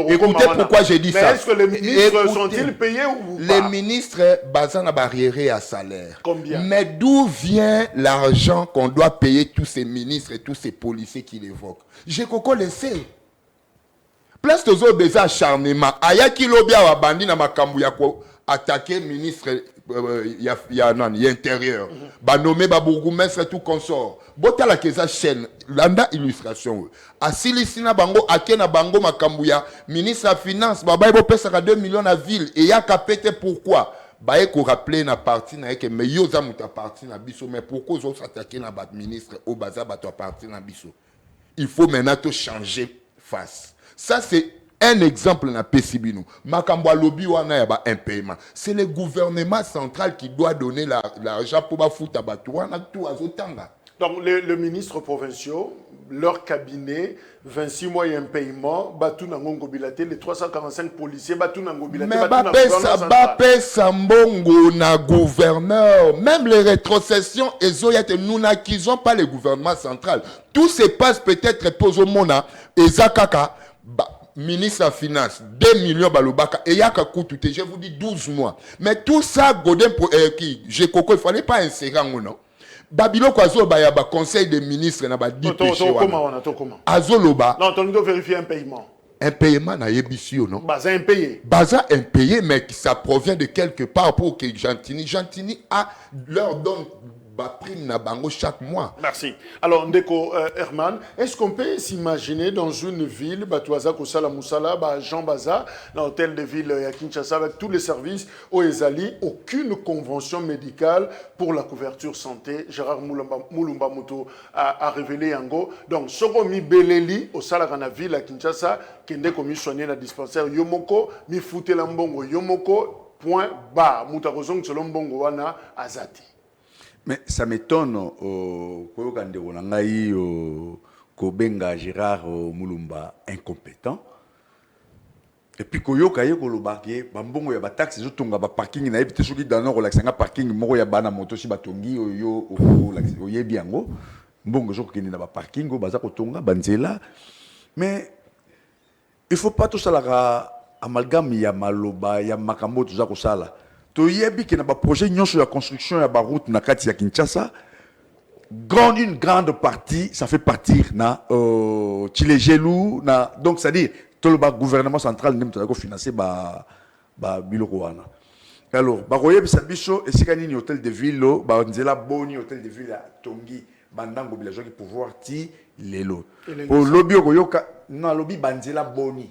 Écoutez pourquoi j'ai dit ça. Mais est-ce que les ministres sont-ils payés ou pas? Les ministres, basant barrière à salaire. Combien? Mais d'où vient l'argent qu'on doit payer tous ces ministres et tous ces policiers qui l'évoquent? Gekoko le sait. Place de zo des acharnements. Ayaki lobia wa bandi na makambu ya ko attaquer ministre il y a intérieur. Ba nommé ba bourgmestre tout consort. Bota la keza chaîne landa illustration. Asili sina bango akena bango makambu ya ministre de finance ba ba pesa 2 millions à ville et ya kapete pourquoi? Ba ko rappeler na parti na que mais yo za muta parti na biso mais pourquoi zo s'attaquer na ba ministre au bazar ba to parti na biso? Il faut maintenant tout changer face. Ça c'est un exemple na Pessibino. Makambo lobby wana ya ba impayement. C'est le gouvernement central qui doit donner l'argent pour ba fouta ba wana tout azotanga. Donc, les ministres provinciaux, leur cabinet, 26 mois et un paiement, Batou Nangongo Bilaté, les 345 policiers, Batou Nangongo Bilaté, Mais Batou Sambongo na gouverneur, même les rétrocessions, nous n'acquisons pas le gouvernement central. Tout se passe peut-être pour Mona et Zakaka, ministre des Finances, 2 millions balobaka, et Yaka Koutoute, je vous dis 12 mois. Mais tout ça, Godin, il ne fallait pas insérer en non. Babilo Kwazo Bayaba, conseil des ministres, n'a pas dit comment Azoloba. Non, on doit vérifier un paiement. Un paiement n'a pas non? Baza impayé. Baza impayé, mais ça provient de quelque part pour que Gentini leur donne prime na bango chaque mois. Merci. Alors, Ndeko Herman, est-ce qu'on peut s'imaginer dans une ville, Batouaza Kosala Moussala, Jean Baza, dans l'hôtel de ville à Kinshasa, avec tous les services, au Ezali, aucune convention médicale pour la couverture santé. Gérard Moulumba Mouto a révélé Yango. Donc, Soro mi Beleli, au Salagana ville à Kinshasa, Kende komi soigné dans le dispensaire Yomoko, mi Fouté Lambongo Yomoko, point bas. Moutarozong Selambongo Wana Azati. Mais ça m'étonne Kobenga Gérard Moulumba incompétent. Et puis Koyoka Yekoloba bambongo ya taxi zotonga ba parking na ebité soki dans relaxanga parking moko ya bana moto si batongi yo oyebi yango mbongo zo kokende na ba parking baza kotonga banzela. Mais il faut pas tout ça la amalgame ya maloba ya makambo tout ça ko sala. Toyebi que na ba projet nyonso ya construction ya ba route na kati ya Kinshasa, une grande partie ça fait partir na Tilegelou na donc c'est à dire tout le gouvernement central nem to ko financer ba biloko wana. Alors ba koyebi sa biso esika nini hôtel de ville ba nzela boni hôtel de ville ya Tongi bandango villageois qui pouvoir ti lelo. Pour lobby koyoka na lobby banzela boni.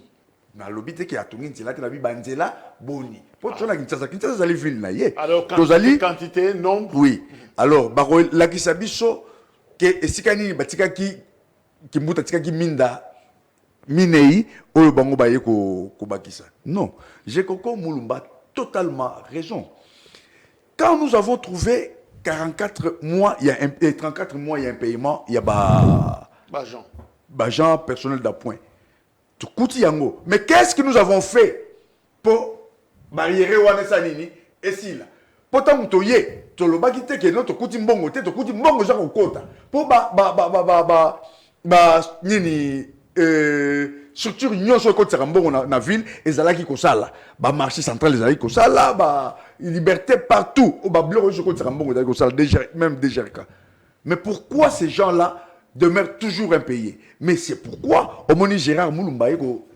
Na lobby te ki atongi nzela te na bi banzela boni. Pour tu na Kinshasa zali ville na ye. Alors quantité nombre. Oui. Alors bako la kisabiso ke esika nini batika ki mbuta tika ki minda minei oyo bango baye ko bakisa. Non, j'ai Koko Moulumba totalement raison. Quand nous avons trouvé 44 mois, il y a 34 mois il y a un paiement, il y a Bajan personnel d'appoint. Tout coûte yango. Mais qu'est-ce que nous avons fait pour barrière Wanesa Nini et si là pourtant mutoye to lo bakite ke no to kuti mbongo te to kuti mbongo za kokota pour nini structure nyonso ko tsaka mbongo na ville ezalaki ko sala ba marché central ezalaki ko sala ba liberté partout au ba bloc ko tsaka mbongo ezalaki ko sala déjà même déjà. Mais pourquoi ces gens-là demeurent toujours impayés? Mais c'est pourquoi au moni Gérard Moulumba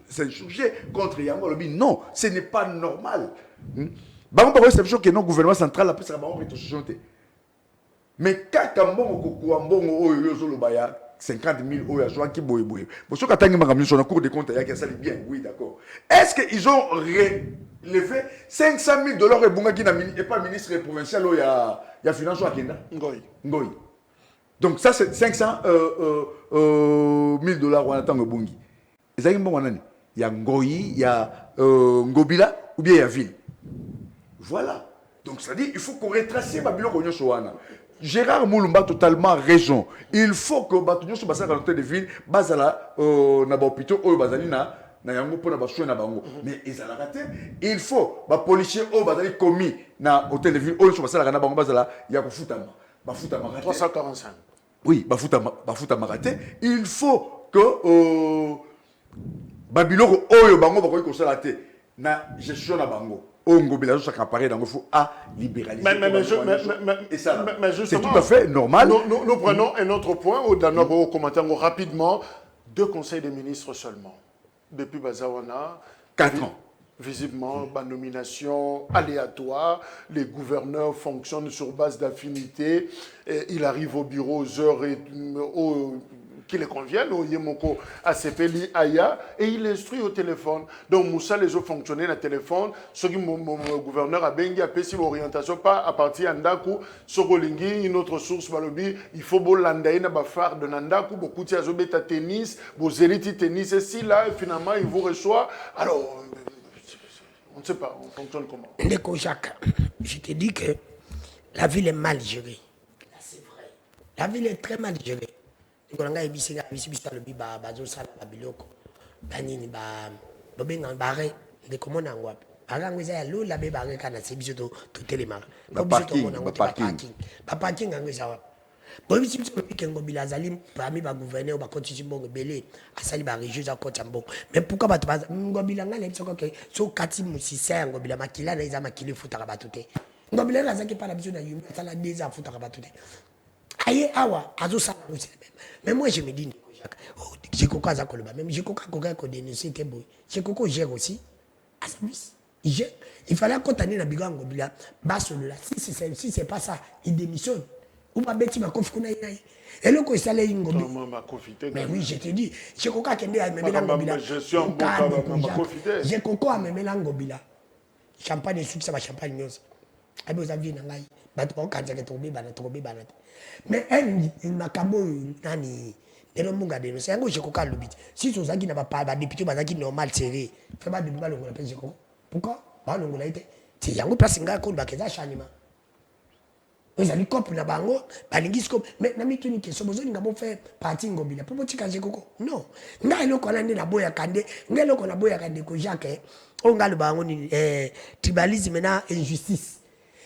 s'est insurgé contre Yango Lobi. Non, ce n'est pas normal. Bango pas réception que non gouvernement central a pris sa banque rétrocession. Mais quand mbongo oyo zo lobaya 50 000 oyo ajoa ki boye. Pour ceux qui attendent ma sur le cours des comptes il y a qui ça bien. Oui, d'accord. Est-ce qu'ils ont relevé 500 000 et bunga qui n'est pas ministre provincial il y a finance à Kenda Ngoy. Donc ça c'est 500 $1000 on attend bungi. Ezaki mbongo nani? Il y a Ngoyi, il y a Ngobila ou bien il y a ville. Voilà. Donc, ça dit, il faut qu'on retrace Babylon Konyo Sowana. Gérard Moulumba totalement raison. Il faut que Batunyo soit basé à l'hôtel de ville, basala na ba hôpital ou basali na yango pour na ba soin na bango. Mais ils ont raté. Il faut ba policier ou basali commis na hôtel de ville ou soit basé à la bango basala ya ko futama. Ba futama raté. 345. Oui, ba futama raté. Il faut que Babylon oyo bango ba ko sala té na gestion na bango. Il faut libéraliser. Mais justement, c'est tout à fait normal. Nous prenons un autre point dans nos commentaires rapidement. 2 conseils de ministres seulement. Depuis Bazawana. 4 ans. Visiblement, nomination aléatoire. Les gouverneurs fonctionnent sur base d'affinité. Il arrive au bureau aux heures qui les conviennent, au Yemoko ACP, Aya, et il instruit au téléphone. Donc, Moussa, les autres fonctionnaient dans le téléphone. Ce qui mon gouverneur a bengi a payé l'orientation, pas à partir d'Andakou, Sogolingi, une autre source, Balobi, il faut beau l'andaïna, bafar de Nandakou, beaucoup de azobeta tennis, vos élites tennis, et si là, finalement, il vous reçoit. Alors, on ne sait pas, on fonctionne comment? Ndeko Jacques, je te dis que la ville est mal gérée. Là, c'est vrai. La ville est très mal gérée. Nikolanga ebisinga bisibista le biba bazo sala babiloko. Banini ba lobenga bare de komona ngwapi. Arango za lo la be bare kana sebiso to telemara. Ba parking, Ba parking ango za wapi. Bon si tu peux ngobila zali parmi ba gouverneur ba continue bongo belé asali ba région za kota mbongo. Mais pourquoi ba ngobila ngala bisoko ke so kati musisa ngobila makila na iza makili futaka batute. Ngobila na zaki para biso na yumi sala déjà futaka batute. Aye awa azo sala aussi mais moi je me dis j'ai coca za koloba même j'ai coca ko dénoncer te boy j'ai coco gère aussi à sa mise il fallait continuer na bigango bila basolola si c'est pas ça il démissionne ou pas beti ma kofi kuna ina et le ko sala ingombi mais oui je te dis j'ai coca kende a me melango bila j'ai coco a me melango bila champagne succès ba champagne nyos abi ozavi na ngai bato ba kanza ke tobe bana mais elle makambo nani ero munga de no yango je koka lobiti si tozaki na ba député bazaki normal serré fait ba de balongo la pese ko pourquoi balongo la été ti yango place nga ko ba keza chanima ezali couple na bango balingi scope mais na mituni ke so bozoni ngamo faire parti ngobila popo tika je koko non nga eloko na ndi na boya kande nga eloko na boya kande ko Jacques o ngalo bango ni tribalisme na injustice.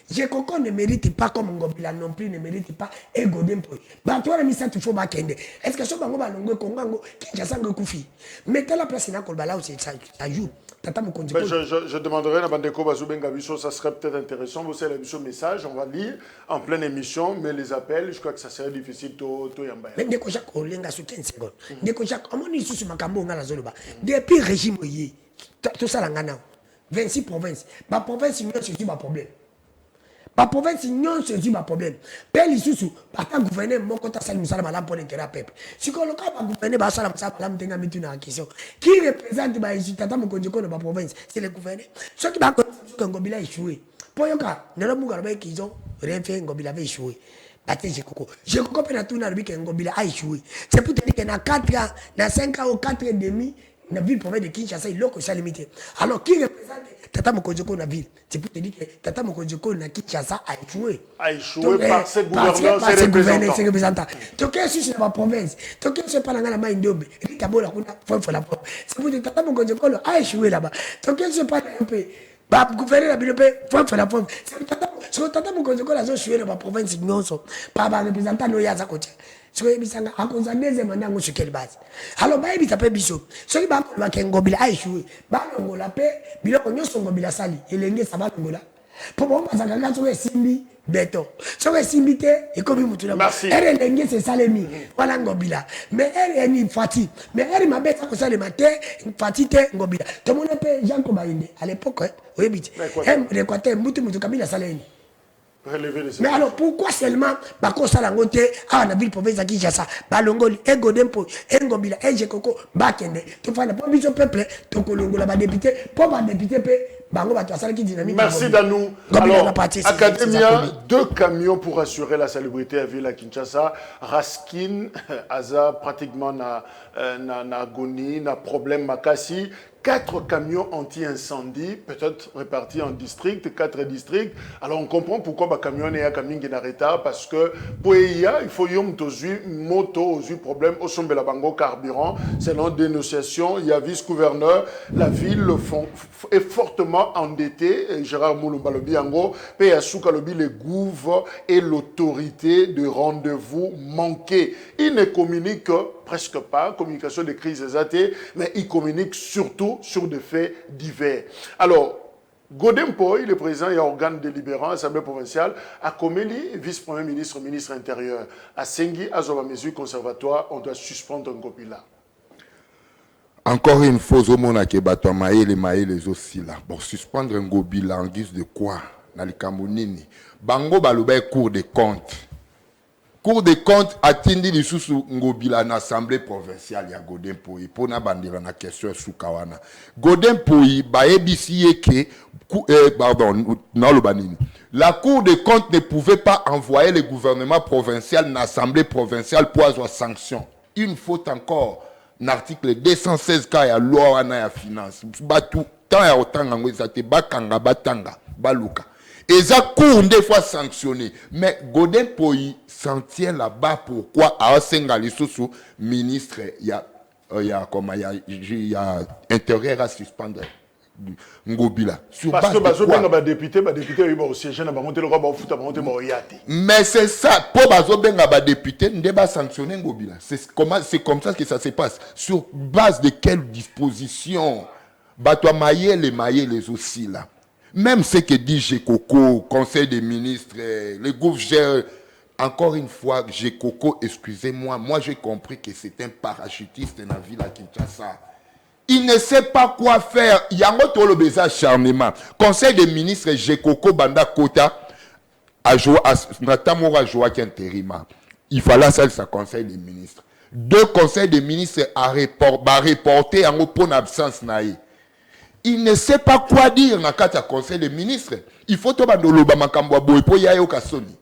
Je comprends ne mérite pas comme Ngobila non plus ne mérite pas et Godin Poy. Bah toi la mission tu faut pas kende. Est-ce que ce bango balongo kongango kinjasa ngokufi. Mettez la place na kolbala aussi ça joue. Tata Mokonzi. Je demanderai à Bandeko Bazubenga Bisso, ça serait peut-être intéressant. Vous savez la Bisso message, on va lire en pleine émission, mais les appels, je crois que ça serait difficile to yamba. Mais Ndeko Jacques Olenga sur 15 secondes. Ndeko Jacques amoni sous makambo ngala zoloba. Depuis régime yi tout ça la ngana. 26 provinces. Ba province n'y a pas problème. La province non c'est du problème. Père Lisusu, par tant gouverner mon compte ça nous salama là pour l'intérêt peuple. Si qu'on le cas gouverner ba salama ça là m'tenga mitu na question. Qui représente ba ici tata mon konjiko na province, c'est le gouverneur. Ceux qui ba Ngobila échoué. Pour yoka, ne le muga ba qu'ils ont rien fait Ngobila va échoué. Bate je koko. Je koko pe na tout na bi que Ngobila a échoué. C'est pour te dire que na 4 ans, na 5 ans ou 4 ans et demi, na ville province de Kinshasa il loko ça limité. Alors qui représente Tata Mokonjoko na ville, c'est pour te dire que Tata Mokonjoko na Kinshasa a échoué. A échoué par ses gouverneurs, ses représentants. Donc, si c'est la province, donc, si c'est pas la main d'Obe, c'est pour te Tata Mokonjoko a échoué là-bas. Donc, si c'est pas la paix, bah, gouverner la ville, faut faire la preuve. C'est Tata Mokonjoko a échoué dans la province, non, par les représentants de Yaza Côté. Sur les bisanga, à cause d'un deuxième mandat, sur quelle base? Alors, bah, il s'appelle Bishop. Sur les banques, bah, Ngobila a échoué. Bah, on l'a paix, bilo, on y a son Ngobila sali. Et l'engue, ça va, Ngola. Pour moi, ça va, sur les simbi, béton. Sur les simbi, et comme il m'a merci. Elle est l'engue, c'est salemi. Voilà, Ngobila. Mais elle est une fatigue. Mais elle m'a bête, ça, le matin, une fatigue, Ngobila. Tout le monde a payé Jean Kobaïne. À l'époque, oui, mais, l'Équateur, Moutou Kabila Salemi. Mais alors pourquoi seulement Bako Salangote à la ville province à Kinshasa, Balongoli, et Godempo, et Ngobila, et Jekoko, Bakende, tu fais la provision peuple, tu colongo la député, pour ma député, Bango Batuasala qui dynamique. Merci Danou. Alors, Academia, 2 camions pour assurer la salubrité à ville à Kinshasa. Raskin, Aza, pratiquement na agonie, na problème Makassi. 4 camions anti-incendie, peut-être répartis en districts, 4 districts. Alors on comprend pourquoi le camion est à camion qui est en retard, parce que pour il faut yom tozu moto ozu problème au sommet la bango carburant. Selon dénonciation, il y a vice-gouverneur, la ville est fortement endettée. Gérard Moulumba Lobiango, Peyasouka Lobi les gouvernements et l'autorité de rendez-vous manqués. Il ne communique presque pas, communication de crise exatée, mais il communique surtout sur des faits divers. Alors, Godempoy, le président et organe délibérant, Assemblée provinciale, à Komeli, vice-premier ministre, ministre intérieur, à Sengi, à Zoba mesure conservatoire, on doit suspendre un copila. Encore une fois, on a les aussi là. Bon, suspendre un gobila en guise de quoi? Dans le Camerounini. Bango Baloubé cours des comptes. Cour des comptes a tindi les sous Ngobila en assemblée provinciale ya Godempoy pour na bandira na question sous Kawana. Godempoy ba ebisi ke la Cour des comptes ne pouvait pas envoyer le gouvernement provincial dans l'assemblée provinciale pour avoir sanction. Une faute encore. L'article 216 ka ya loi wana ya finance. Batu tant ya otanga ngweza te bakanga batanga baluka. Et ça court des fois sanctionné. Mais Godin Poyi s'en tient là-bas. Pourquoi à Sengali Soussou, ministre, il y a intérêt à suspendre Ngobila. Parce que bazo benga député il va au siège na bango te le ba futa bango te ba yati. Mais c'est ça, pour bazo benga député, ne pas sanctionner Ngobila. C'est comme ça que ça se passe. Sur base de quelles dispositions Batwa mailler les aussi là. Même ce que dit Gekoko, Conseil des ministres, le gouvernement, encore une fois, Gekoko, excusez-moi, moi j'ai compris que c'est un parachutiste dans la ville à Kinshasa. Il ne sait pas quoi faire. Il y a un autre beza acharnement. Conseil des ministres, Gekoko, Banda Kota, Natamora Joaquin Terima. Il fallait ça, ça conseil des ministres. 2 conseils des ministres à reporter en open absence naïe. Il ne sait pas quoi dire dans le conseil des ministres. Il faut que tu makambo boy pour y aller au Kassoni.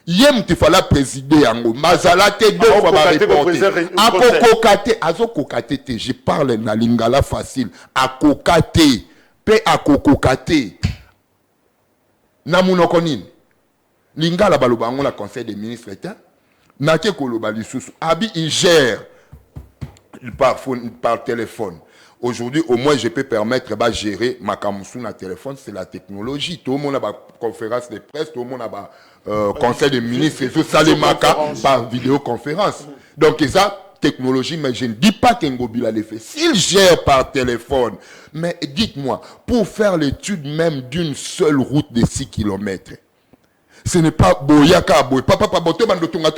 Yem tu fallait présider en Mazala te 2 fois va reporter. Akokokate, azokokate te. Je parle na lingala facile. Akokate, pe akokokate. Na munokonin. Lingala baloba on la conseil des ministres eta. Na ke koloba lisusu. Abi il gère par téléphone. Aujourd'hui, au moins, je peux permettre de gérer ma camusou na téléphone, c'est la technologie. Tout le monde a une conférence de presse, tout le monde a un conseil des ministres, et tout ça, les maca par vidéoconférence. Donc, ça, technologie, mais je ne dis pas qu'Ngobila le fait. S'il gère par téléphone, mais dites-moi, pour faire l'étude même d'une seule route de 6 km, ce n'est pas Boyaka,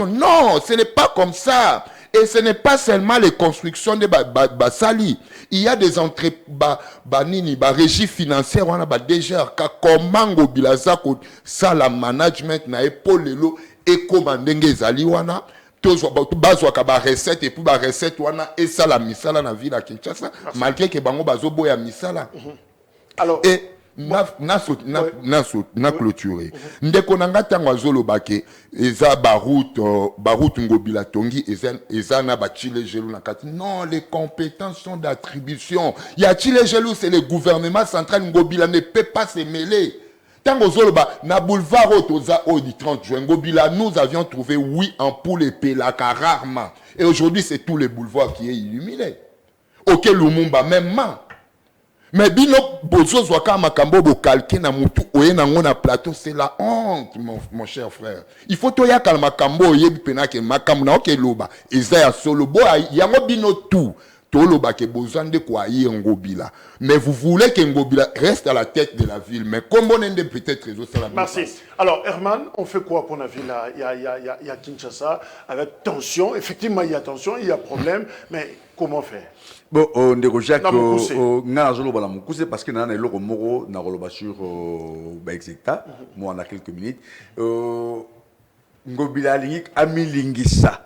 non, ce n'est pas comme ça. Et ce n'est pas seulement les constructions de Basali. Il y a des entrées, régies financières, on a déjà, comment Ngobila ça, la management, na épaule, et comment Ndengezali, wana, bazwa ka ba recette et puis ba recette wana et ça la misala na ville à Kinshasa malgré que bango bazo boya misala. Alors et na clôturer ndeko nanga tango azolo bake eza baroute Ngobila tongi eza na ba chile gelou na kati. Non, les compétences sont d'attribution. Il y a chile gelou, c'est le gouvernement central. Ngobila ne peut pas se mêler. Tango zoloba na boulevard Otoza du 30 juin Ngobila, nous avions trouvé 8 ampoules épées la rarement. Et aujourd'hui c'est tout le boulevard qui est illuminé. OK Lumumba même man. Mais bino bozo zwaka makambo bo calquer na mutu oye na ngona plateau, c'est la honte mon cher frère. Il faut toya kal makambo yebi pena ke makambo na OK loba Isaiah solo bo yango bino tout toloba ke besoin de quoi y Ngobila. Mais vous voulez que Ngobila reste à la tête de la ville, mais comme on est peut-être réseau ça la. Merci. Alors Herman, on fait quoi pour la ville là? Il y a Kinshasa avec tension, effectivement il y a tension, il y a problème, mais comment faire? Bon, on est Jacques, on a zolo bala mukuse parce que na na loko moro na roloba sur ba execta, moi on a quelques minutes. Ngobila lingi amilingisa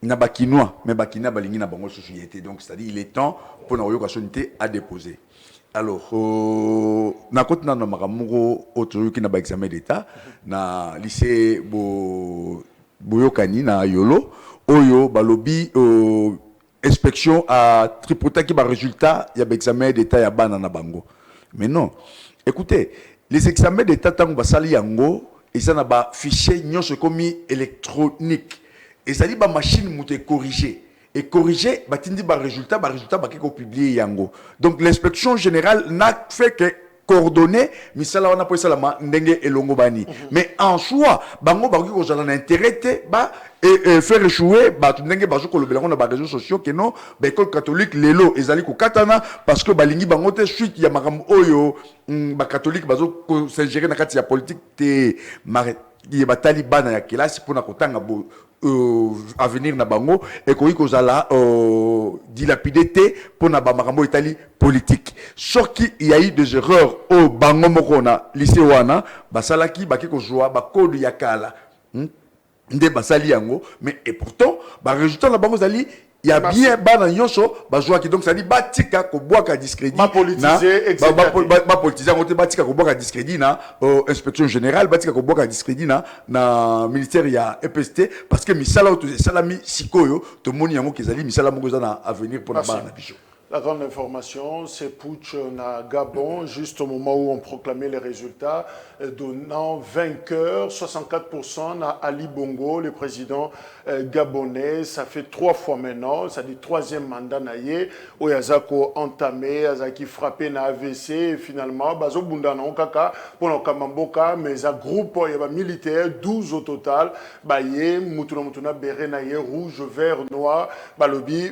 na bakinois, mais bakina balingi na bango société, donc c'est-à-dire il est temps pour na yoka sonité à déposer. Alors na kotna na makamuro autre qui na ba examen d'état na lycée boyokani na yolo oyo balobi inspection à tripoter qui va résultat il y a examen d'état ya bana na bango. Mais non, écoutez, les examens d'état tant basali yango et ça na ba fichier nyonso komi électronique et ça dit ba machine mute corriger et corriger batindi ba résultat ba ko publier yango. Donc l'inspection générale n'a fait que coordonner misala wana po salama ndenge elongo bani. Mais en soi bango ba ko zala na intérêt ba et faire échouer ndenge bazo ko lobela na ba réseaux sociaux que non ba école catholique lelo ezali ko katana parce que balingi bango te suite ya makambo oyo ba catholique bazo ko s'ingérer na kati ya politique te y ba talibana ya kelasi pona kotanga avenir na bango et ko zala dilapider te pona ba makambo itali politique. Sauf qu'il y a eu des erreurs au bango mokona lycée wana basalaki baki ko joa ba code ya kala nde basali yango mais et pourtant ba résultat la bango zali il y a bien bana nyonso ba joa qui donc ça dit batika ko boaka discrédit ma politiser ba politiser ngote batika ko boaka discrédit na inspection générale batika ko boaka discrédit na ministère ya EPST parce que misala auto salami sikoyo to moni yango kezali misala moko za na avenir pour na bana biso. La grande information, c'est putsch na Gabon, juste au moment où on proclamait les résultats, donnant vainqueur, 64% à Ali Bongo, le président gabonais. Ça fait 3 fois maintenant, ça dit 3e mandat naïe, où Yazako entamé, Yazaki frappé na AVC, et finalement, Bazo Bundana Okaka, pour le Kamamboka, mais un groupe militaire, 12 au total, Baye, Mutuna Béré naïe, rouge, vert, noir, Balobi,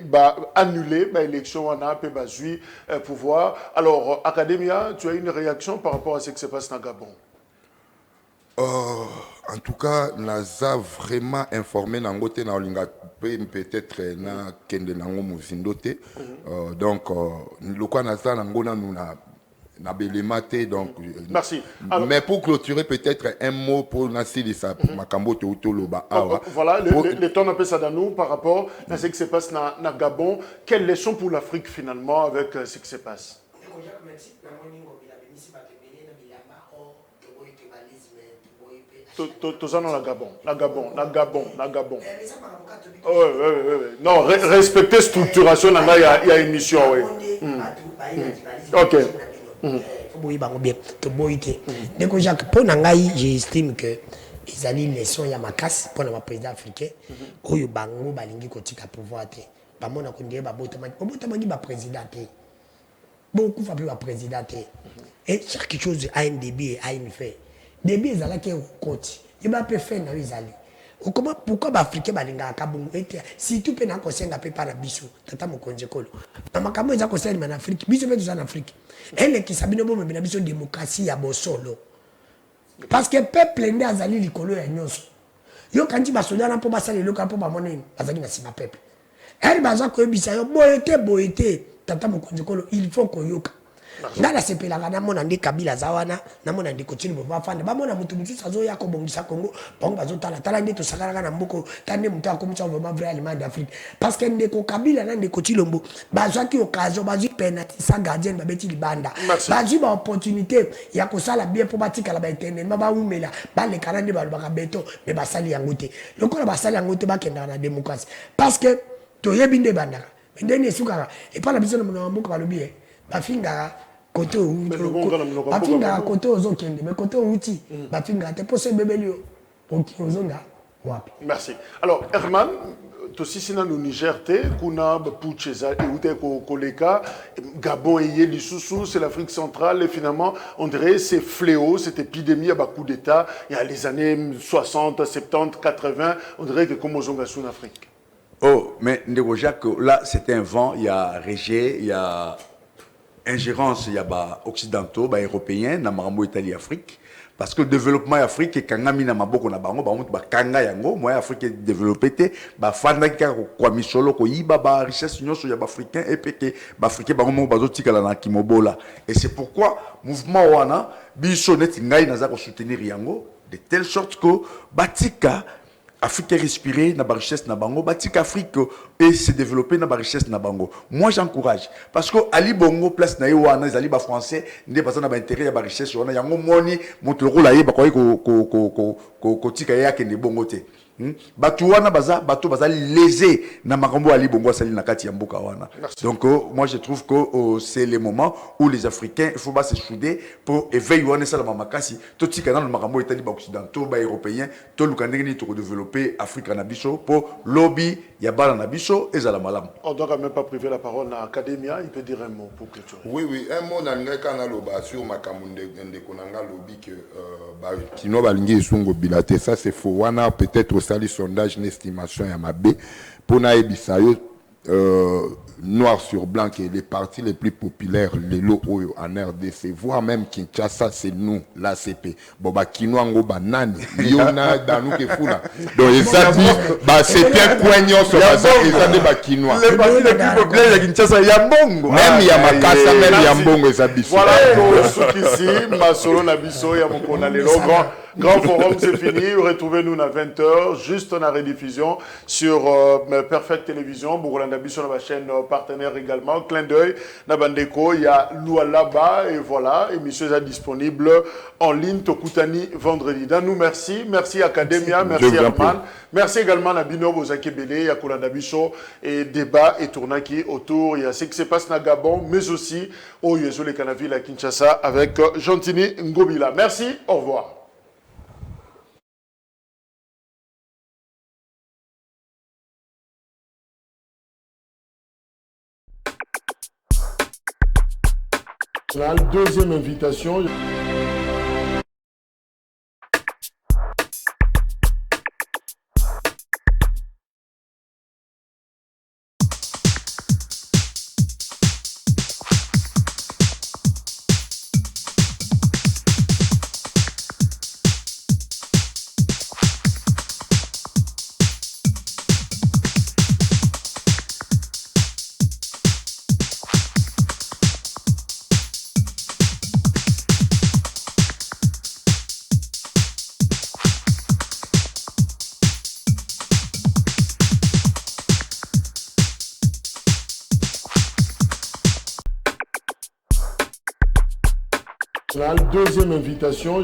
annulé, élection pouvoir. Alors, Academia, tu as une réaction par rapport à ce qui se passe dans Gabon? En tout cas, naza vraiment informé dans côté na olinga peut-être na kende nango muzindote. Donc, le quoi naza nangona nous na belemate donc. Merci. Alors, mais pour clôturer peut-être un mot pour Nassili ça makambo te utoloba. Voilà, le temps appelle ça dans nous par rapport à ce qui se passe dans Gabon. Quelle leçon pour l'Afrique finalement avec ce qui se passe? Tozano la Gabon. Non, respecter structuration, il y a une mission, oui. Ok. Donc, Jacques, pour Nangaï, j'estime que les alliés les sont ya makas pour le président africain. Oyo bango balingi kotika pouvoir te. Ba mona kondie ba botamani ba président te. Beaucoup fa plus ba président te. Et chaque chose a un début et a une fin. Début est là qui est côté. Il va pas faire dans les alliés. Pourquoi les Africains balinga kabungu ete si tu peux na kosenga pe para biso tata mokonze kolo na makambo eza kosenga en Afrique biso betu en Afrique elle qui sabino bo mebina biso démocratie ya bosolo parce que peuple ndé azali likolo ya nyonso yo kanti basoda na po basali loka po ba monene azali na sima peuple elle baza ko ebisa yo boyete tata mokonze kolo il faut koyoka ngala sepelaka na mona ndi Kabila zawana na mona ndi kotini bo bafanda ba mona mutu sazo ya ko bongisa Congo bongo bazo tala ndi to sakalaka na mboko tande mutu akomutsa vraiment vrai aliment d'Afrique parce que ndeko Kabila na ndeko Chilombo bazwaki occasion bazwi penalty sa gardien babeti libanda bazwi ba opportunité ya kosala bien pour batika la ba éternellement ba umela ba le kanande ba lobaka beto mais basali yango te lokola basali yango te bakenda na démocratie parce que toyebi nde bandaka ndeni esukaka et pas la biso na mboka balobi bafinga côté où bafinga côté ozokende mais côté outi bafinga te pour se bebelio donc ozonga wapi. Merci. Alors Herman aussi sina no Niger te kuna pucheza ute ko koleka Gabon et Lisusu c'est l'Afrique centrale et finalement on dirait ces fléaux cette épidémie à bas coup d'état il y a les années 60 70 80 on dirait que comme ozonga sous Afrique. Oh mais Ndeko Jacques là c'était un vent il y a rejet il y a ingérence il y a ba occidentaux ba européens na marambo Italie Afrique parce que le développement Afrique kangami na maboko na bango ba mutu ba kanga yango moi Afrique développé te ba fanda ka kwa misolo ko yiba ba richesse nyonso ya ba africain et peke ba africain bango mo bazo tikala na kimobola et c'est pourquoi mouvement wana biso net ngai naza ko soutenir yango de telle sorte que batika Afrique respirer na ba richesse na bango batika Afrique et se développer na ba richesse na bango. Moi j'encourage parce que Ali Bongo place na wana les ali ba français ndé baza na ba intérêt ya ba richesse wana yango moni motoro la yeba ko tika ya kende bongo te. Batu wana bato baza lésé na makambo Ali Bongo sali na kati ya mboka wana. Donc moi je trouve que c'est le moment où les Africains il faut pas se souder pour éveiller wana ça la makasi to tika na makambo etali ba occidentaux ba européens to lukandengeni to développer Afrique na biso pour lobby ya bala na biso ezala malamu. On doit quand même pas priver la parole à Academia, il peut dire un mot pour clôturer. Oui, un mot dans le canal sur Makamunde de Konanga lobby que kino balingi sungo bilate ça c'est faux. Wana peut-être au sali sondage n'estimation ya mabe pour na ebisayo noir sur blanc qui est les partis les plus populaires les lots en RDC voire même Kinshasa c'est nous l'ACP boba kinwango banani yona danu ke funa donc exactement bah c'était un coignon sur la zone de bakinois les partis les plus populaires de Kinshasa ya mbongo même ya makasa même ya mbongo ezabiso voilà ce qui ici masolo na biso ya mokona lelo Grand Forum, c'est fini. Retrouvez-nous à 20h, juste en rediffusion sur Perfect Télévision. Bourgoulanda Bisso, sur la chaîne partenaire également. Clin d'œil, Nabandeko, il y a Loualaba, et voilà, émission est disponible en ligne, Tokutani, vendredi. Dans nous, merci. Merci Academia, merci Herman. Merci également à Bino Bozakebele, Yakolanda Bisso, et débat et tournaki autour. Il y a ce qui se passe na Gabon, mais aussi au Yezo les Canaville à Kinshasa avec Jantini Ngobila. Merci, au revoir. La deuxième invitation. La deuxième invitation.